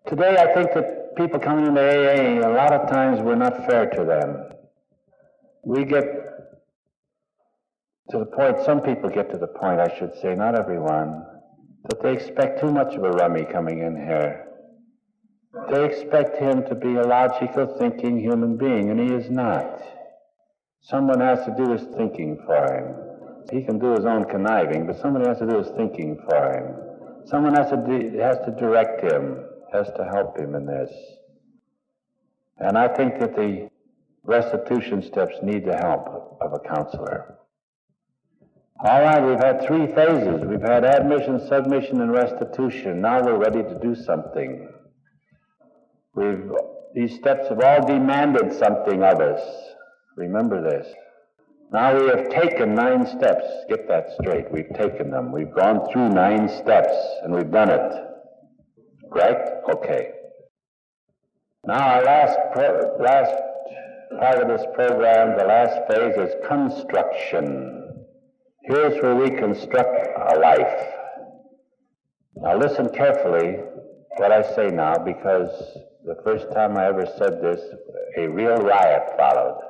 Today I think that people coming into AA, a lot of times we're not fair to them. We get to the point, some people get to the point, I should say, not everyone, that they expect too much of a rummy coming in here. They expect him to be a logical, thinking human being, and he is not. Someone has to do his thinking for him. He can do his own conniving, but somebody has to do his thinking for him. Someone has to direct him, has to help him in this. And I think that the restitution steps need the help of a counselor. All right, we've had 3 phases. We've had admission, submission, and restitution. Now we're ready to do something. These steps have all demanded something of us. Remember this. Now we have taken 9 steps. Get that straight. We've taken them. We've gone through 9 steps, and we've done it. Correct? Okay. Now our last part of this program, the last phase, is construction. Here's where we construct a life. Now listen carefully what I say now, because the first time I ever said this, a real riot followed.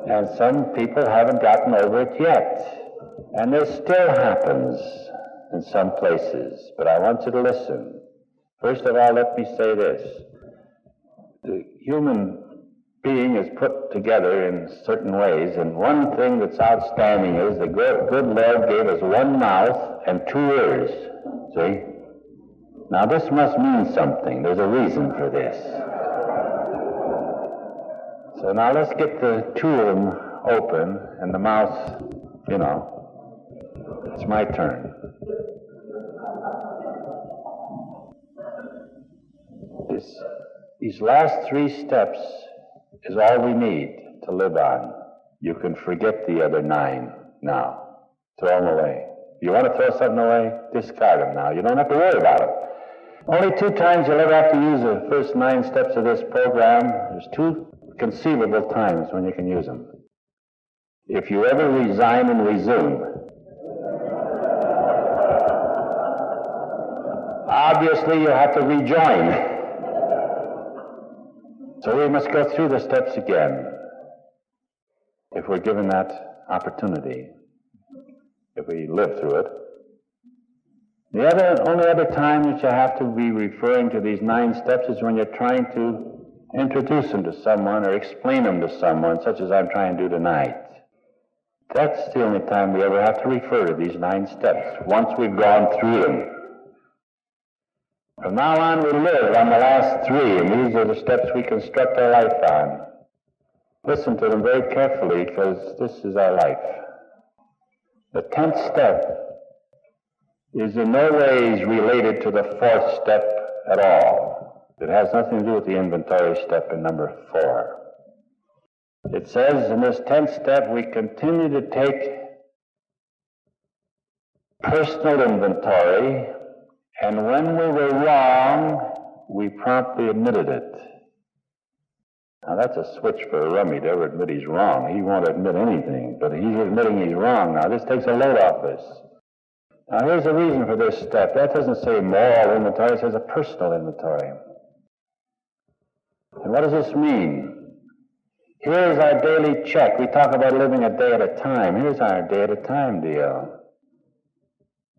And some people haven't gotten over it yet. And this still happens in some places. But I want you to listen. First of all, let me say this. The human being is put together in certain ways, and one thing that's outstanding is the good Lord gave us 1 mouth and 2 ears. See? Now this must mean something. There's a reason for this. So now let's get the 2 of them open, and the mouth, it's my turn. These last 3 steps is all we need to live on. You can forget the other 9 now. Throw them away. If you want to throw something away, discard them now. You don't have to worry about it. Only 2 times you'll ever have to use the first 9 steps of this program. There's 2 conceivable times when you can use them. If you ever resign and resume, obviously you'll have to rejoin. So we must go through the steps again, if we're given that opportunity, if we live through it. The only other time that you have to be referring to these 9 steps is when you're trying to introduce them to someone or explain them to someone, such as I'm trying to do tonight. That's the only time we ever have to refer to these 9 steps, once we've gone through them. From now on, we live on the last 3, and these are the steps we construct our life on. Listen to them very carefully, because this is our life. The 10th step is in no ways related to the 4th step at all. It has nothing to do with the inventory step in number 4. It says in this 10th step, we continue to take personal inventory, and when we were wrong, we promptly admitted it. Now that's a switch for a rummy to ever admit he's wrong. He won't admit anything, but he's admitting he's wrong. Now this takes a load off us. Now, here's the reason for this step. That doesn't say moral inventory, it says a personal inventory. And what does this mean? Here's our daily check. We talk about living a day at a time. Here's our day at a time deal.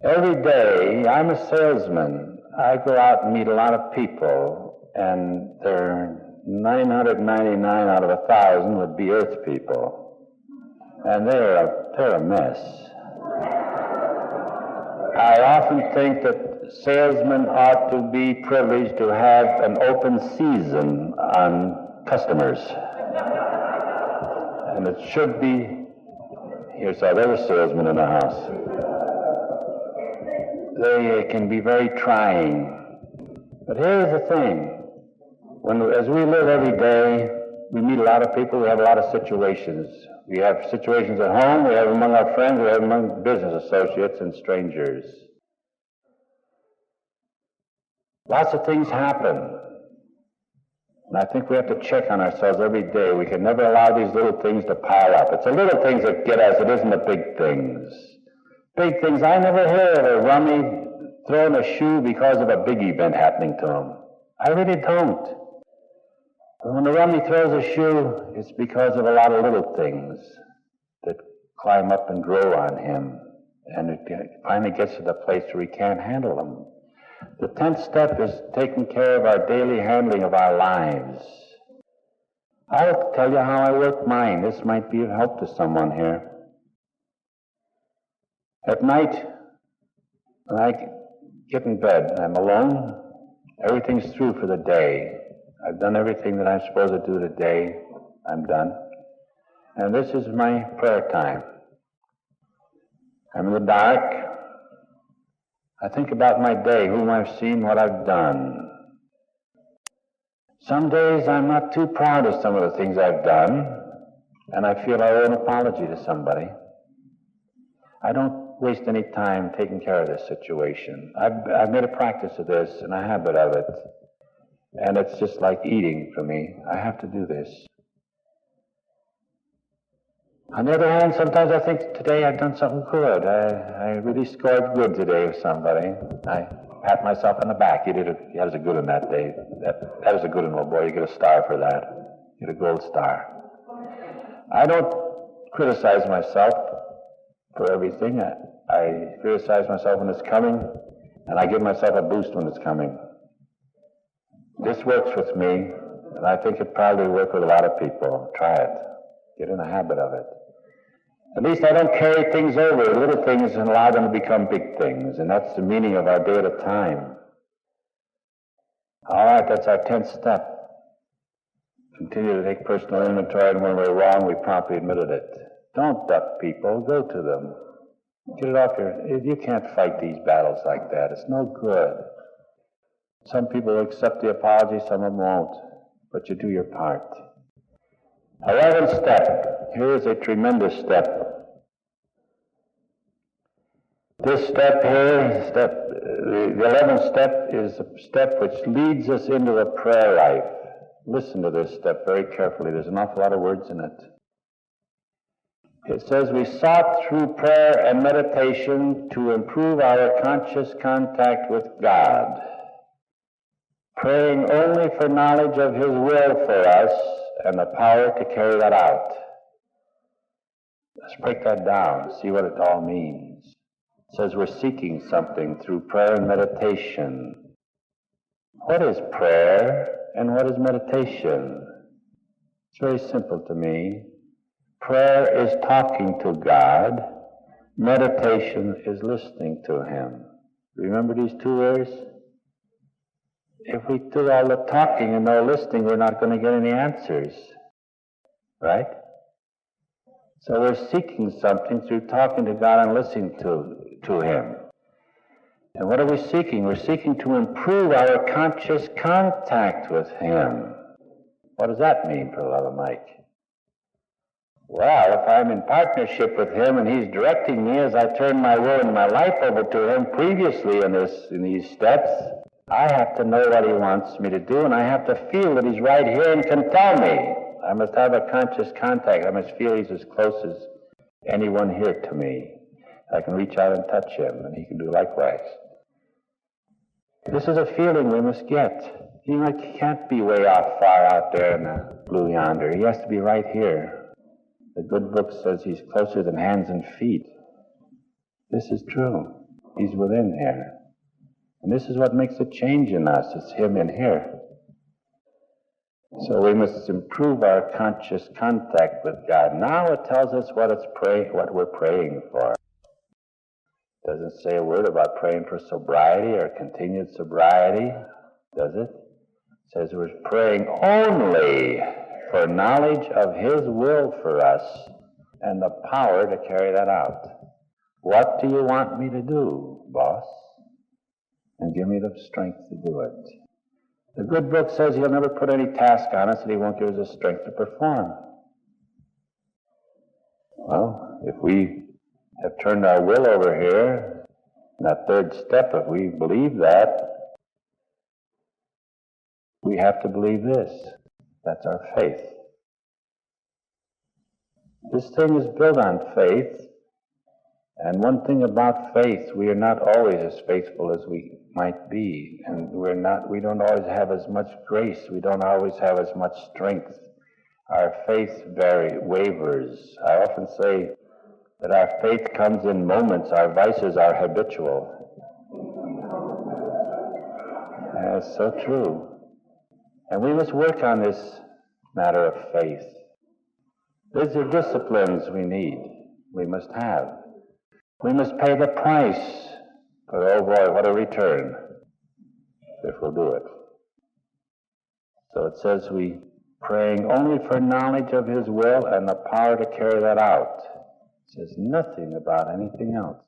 Every day, I'm a salesman. I go out and meet a lot of people, and there are 999 out of 1,000 would be Earth people. And they're a mess. I often think that salesmen ought to be privileged to have an open season on customers. And it should be, here's our other salesman in the house. They can be very trying. But here's the thing. As we live every day, we meet a lot of people, we have a lot of situations. We have situations at home, we have among our friends, we have among business associates and strangers. Lots of things happen. And I think we have to check on ourselves every day. We can never allow these little things to pile up. It's the little things that get us, it isn't the big things. Big things, I never hear of a rummy throwing a shoe because of a big event happening to him. I really don't. But when the rummy throws a shoe, it's because of a lot of little things that climb up and grow on him. And it finally gets to the place where he can't handle them. The 10th step is taking care of our daily handling of our lives. I'll tell you how I work mine. This might be of help to someone here. At night, when I get in bed, I'm alone. Everything's through for the day. I've done everything that I'm supposed to do today. I'm done. And this is my prayer time. I'm in the dark. I think about my day, whom I've seen, what I've done. Some days I'm not too proud of some of the things I've done, and I feel I owe an apology to somebody. I don't waste any time taking care of this situation. I've made a practice of this and a habit of it, and it's just like eating for me. I have to do this. On the other hand, sometimes I think today I've done something good. I really scored good today with somebody. I pat myself on the back. You had a good one that day. That was a good one, little boy. You get a star for that. You get a gold star. I don't criticize myself for everything. I criticize myself when it's coming, and I give myself a boost when it's coming. This works with me, and I think it probably works with a lot of people. Try it. Get in the habit of it. At least I don't carry things over, little things, and allow them to become big things. And that's the meaning of our day at a time. All right, that's our 10th step. Continue to take personal inventory, and when we're wrong, we promptly admitted it. Don't duck people. Go to them. Get it off you can't fight these battles like that. It's no good. Some people will accept the apology, some of them won't. But you do your part. 11th step. Here is a tremendous step. This step here, the 11th step is a step which leads us into the prayer life. Listen to this step very carefully. There's an awful lot of words in it. It says, we sought through prayer and meditation to improve our conscious contact with God, praying only for knowledge of His will for us and the power to carry that out. Let's break that down, see what it all means. It says we're seeking something through prayer and meditation. What is prayer and what is meditation? It's very simple to me. Prayer is talking to God. Meditation is listening to Him. Remember these two words? If we do all the talking and no listening, we're not going to get any answers. Right? So we're seeking something through talking to God and listening to Him. And what are we seeking? We're seeking to improve our conscious contact with Him. What does that mean, for the love of Mike? Well, if I'm in partnership with Him and He's directing me as I turn my will and my life over to Him previously in these steps, I have to know what He wants me to do, and I have to feel that He's right here and can tell me. I must have a conscious contact. I must feel He's as close as anyone here to me. I can reach out and touch him, and he can do likewise. This is a feeling we must get. He can't be way out far out there in the blue yonder. He has to be right here. The good book says he's closer than hands and feet. This is true. He's within here. And this is what makes a change in us. It's him in here. So we must improve our conscious contact with God. Now it tells us what we're praying for. It doesn't say a word about praying for sobriety or continued sobriety, does it? It says we're praying only for knowledge of His will for us and the power to carry that out. What do you want me to do, boss? And give me the strength to do it. The good book says He'll never put any task on us that He won't give us the strength to perform. Well, if we have turned our will over here, in that third step, if we believe that, we have to believe this. That's our faith. This thing is built on faith, and one thing about faith, we are not always as faithful as we might be, and we don't always have as much grace, we don't always have as much strength. Our faith wavers. I often say that our faith comes in moments, our vices are habitual. That's so true. And we must work on this matter of faith. These are disciplines we need, we must have. We must pay the price, but oh boy, what a return if we'll do it. So it says we praying only for knowledge of His will and the power to carry that out. It says nothing about anything else.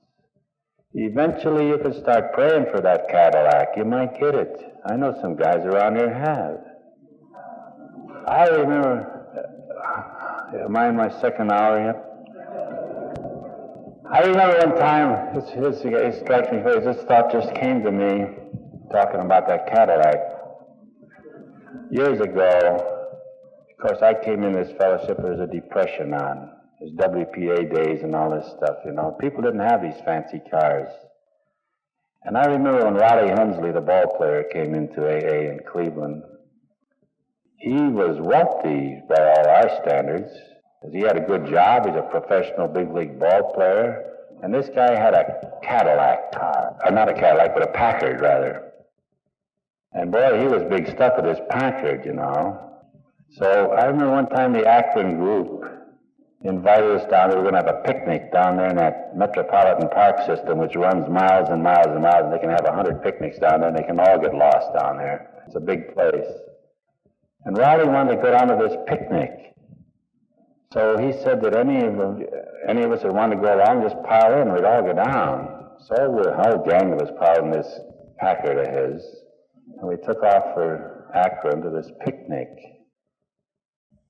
Eventually you can start praying for that Cadillac. You might get it. I know some guys around here have. I remember, am I in my second hour yet? I remember one time, it strikes me, this thought just came to me, talking about that Cadillac. Years ago, of course, I came in this fellowship, there was a depression on. There's WPA days and all this stuff, you know. People didn't have these fancy cars. And I remember when Riley Hunsley, the ball player, came into AA in Cleveland. He was wealthy by all our standards. He had a good job. He's a professional big league ball player. And this guy had a Cadillac car. Not a Cadillac, but a Packard, rather. And boy, he was big stuff with his Packard, you know. So I remember one time the Akron group invited us down. We were going to have a picnic down there in that Metropolitan Park system, which runs miles and miles and miles. And they can have 100 picnics down there, and they can all get lost down there. It's a big place. And Riley wanted to go down to this picnic. So he said that any of us that wanted to go along, just pile in, we'd all go down. So the whole gang of us piled in this Packard of his, and we took off for Akron to this picnic.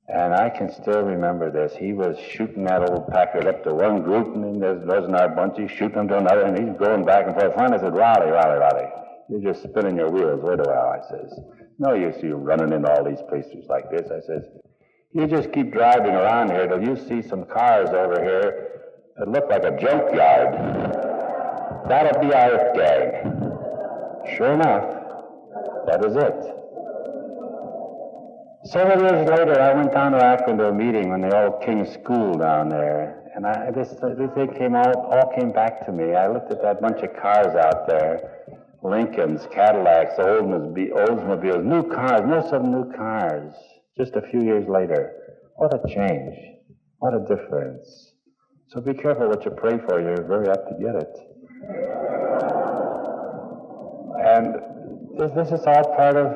And I can still remember this. He was shooting that old Packard up to one group, and then there wasn't our bunch. He's shooting them to another, and he's going back and forth. Finally I said, Riley, you're just spinning your wheels. Wait a while, I says. No use you running into all these places like this. I says, you just keep driving around here till you see some cars over here that look like a junkyard. That'll be our gang. Sure enough, that was it. Several years later, I went down to Akron to a meeting when the old King's School down there, and this thing all came back to me. I looked at that bunch of cars out there, Lincolns, Cadillacs, Oldsmobiles, new cars, most of them new cars. Just a few years later, what a change, what a difference. So be careful what you pray for, you're very apt to get it. And this is all part of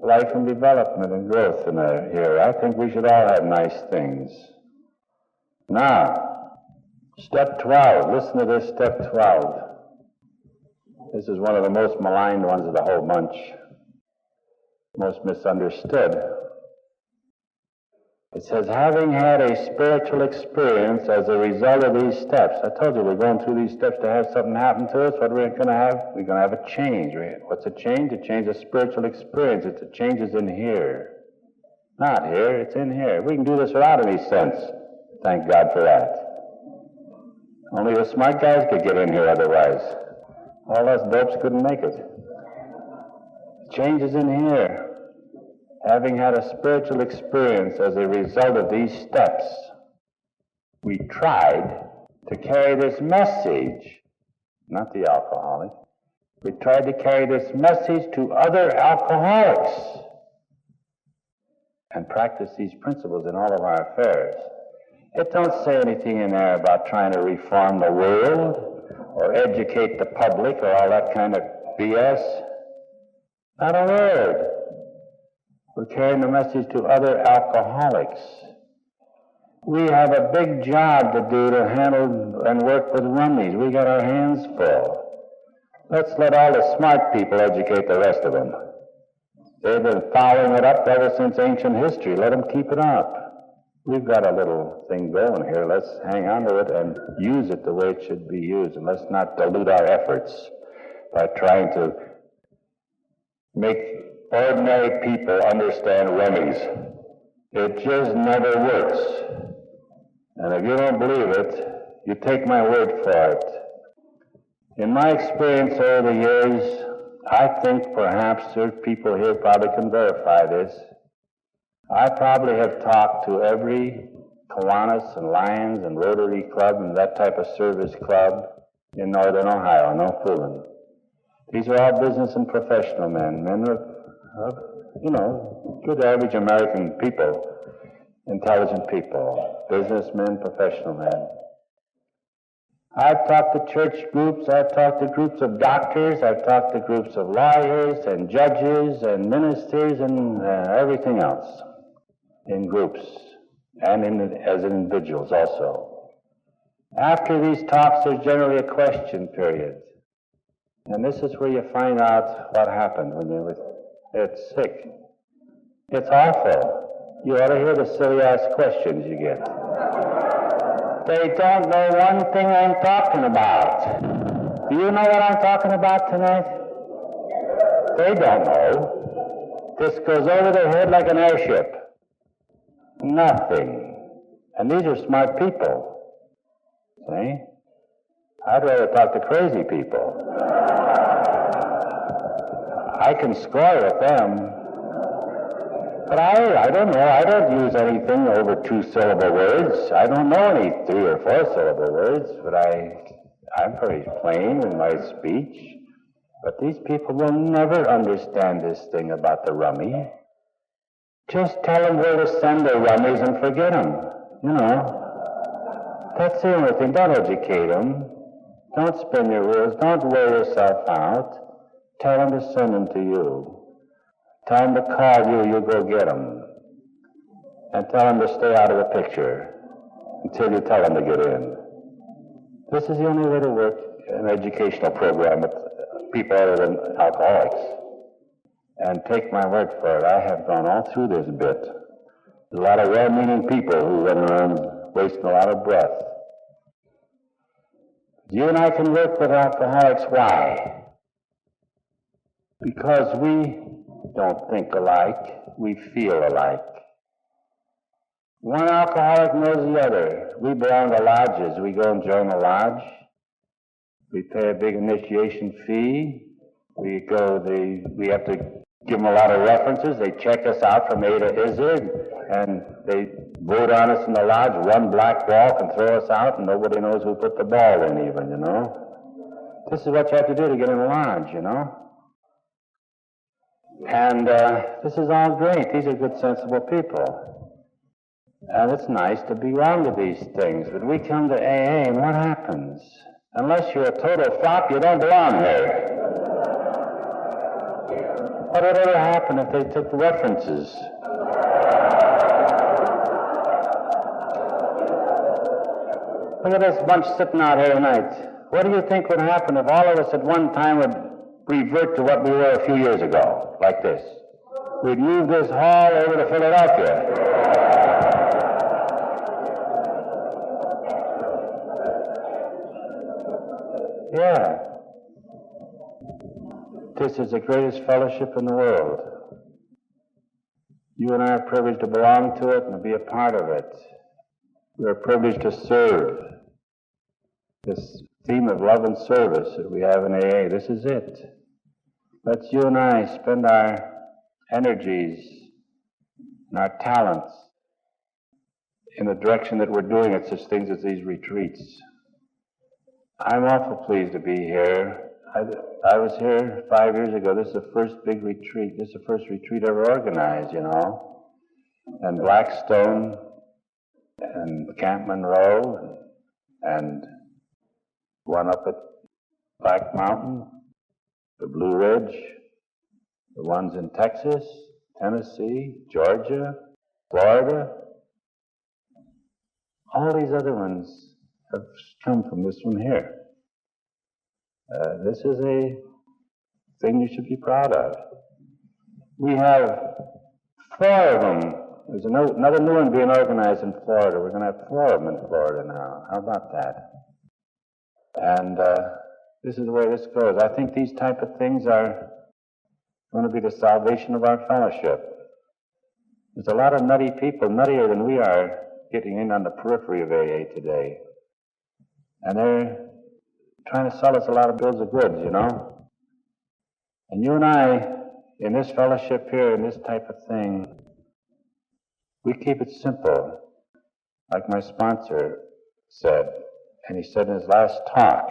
life and development and growth in here. I think we should all have nice things. Now, step 12, listen to this step 12. This is one of the most maligned ones of the whole bunch, most misunderstood. It says, having had a spiritual experience as a result of these steps. I told you we're going through these steps to have something happen to us. What are we going to have? We're going to have a change. What's a change? A change of spiritual experience. It's a change is in here. Not here, it's in here. We can do this without any sense. Thank God for that. Only the smart guys could get in here otherwise. All us dopes couldn't make it. Changes in here. Having had a spiritual experience as a result of these steps, we tried to carry this message, not the alcoholic, we tried to carry this message to other alcoholics and practice these principles in all of our affairs. It don't say anything in there about trying to reform the world or educate the public or all that kind of BS. Not a word. We're carrying the message to other alcoholics. We have a big job to do to handle and work with rummies. We got our hands full. Let's let all the smart people educate the rest of them. They've been following it up ever since ancient history. Let them keep it up. We've got a little thing going here. Let's hang on to it and use it the way it should be used. And let's not dilute our efforts by trying to make ordinary people understand rummies. It just never works. And if you don't believe it, you take my word for it. In my experience over the years, I think perhaps there are people here probably can verify this. I probably have talked to every Kiwanis and Lions and Rotary Club and that type of service club in Northern Ohio, no fooling. These are all business and professional men. Men are, good average American people, intelligent people, businessmen, professional men. I've talked to church groups, I've talked to groups of doctors, I've talked to groups of lawyers and judges and ministers and everything else in groups and as individuals also. After these talks, there's generally a question period. And this is where you find out what happened when it's sick. It's awful. You ought to hear the silly-ass questions you get. They don't know one thing I'm talking about. Do you know what I'm talking about tonight? They don't know. This goes over their head like an airship. Nothing. And these are smart people. See? I'd rather talk to crazy people. I can score with them. But I don't know. I don't use anything over 2-syllable words. I don't know any 3 or 4-syllable words, but I'm very plain in my speech. But these people will never understand this thing about the rummy. Just tell them where to send their rummies and forget them. That's the only thing. Don't educate them. Don't spin your wheels. Don't wear yourself out. Tell them to send them to you. Tell them to call you, you go get them. And tell them to stay out of the picture until you tell them to get in. This is the only way to work an educational program with people other than alcoholics. And take my word for it, I have gone all through this bit. There's a lot of well-meaning people who run around wasting a lot of breath. You and I can work with alcoholics. Why? Because we don't think alike, we feel alike. One alcoholic knows the other. We belong to lodges. We go and join a lodge. We pay a big initiation fee. We have to give them a lot of references. They check us out from A to Izzard, and they vote on us in the lodge, run black walk and throw us out, and nobody knows who put the ball in even, This is what you have to do to get in a lodge, And this is all great. These are good, sensible people. And it's nice to belong to these things. But we come to AA, and what happens? Unless you're a total flop, you don't belong here. What would ever happen if they took references? Look at this bunch sitting out here tonight. What do you think would happen if all of us at one time would revert to what we were a few years ago, like this? We'd move this hall over to Philadelphia. Yeah. This is the greatest fellowship in the world. You and I are privileged to belong to it and to be a part of it. We are privileged to serve. this theme of love and service that we have in AA. This is it. Let's you and I spend our energies and our talents in the direction that we're doing at such things as these retreats. I'm awful pleased to be here. I was here 5 years ago. This is the first big retreat. This is the first retreat ever organized, you know. And Blackstone and Camp Monroe and one up at Black Mountain, the Blue Ridge, the ones in Texas, Tennessee, Georgia, Florida. All these other ones have come from this one here. This is a thing you should be proud of. We have 4 of them. There's another new one being organized in Florida. We're going to have 4 of them in Florida now. How about that? And this is the way this goes. I think these type of things are going to be the salvation of our fellowship. There's a lot of nutty people, nuttier than we are, getting in on the periphery of AA today. And they're trying to sell us a lot of bills of goods, you know. And you and I, in this fellowship here, in this type of thing, we keep it simple, like my sponsor said. And he said in his last talk,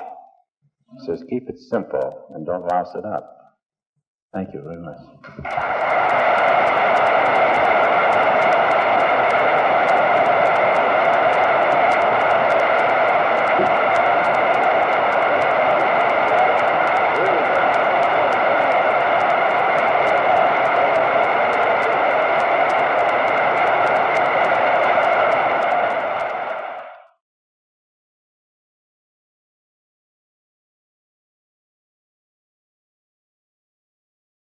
he says, keep it simple and don't louse it up. Thank you very much.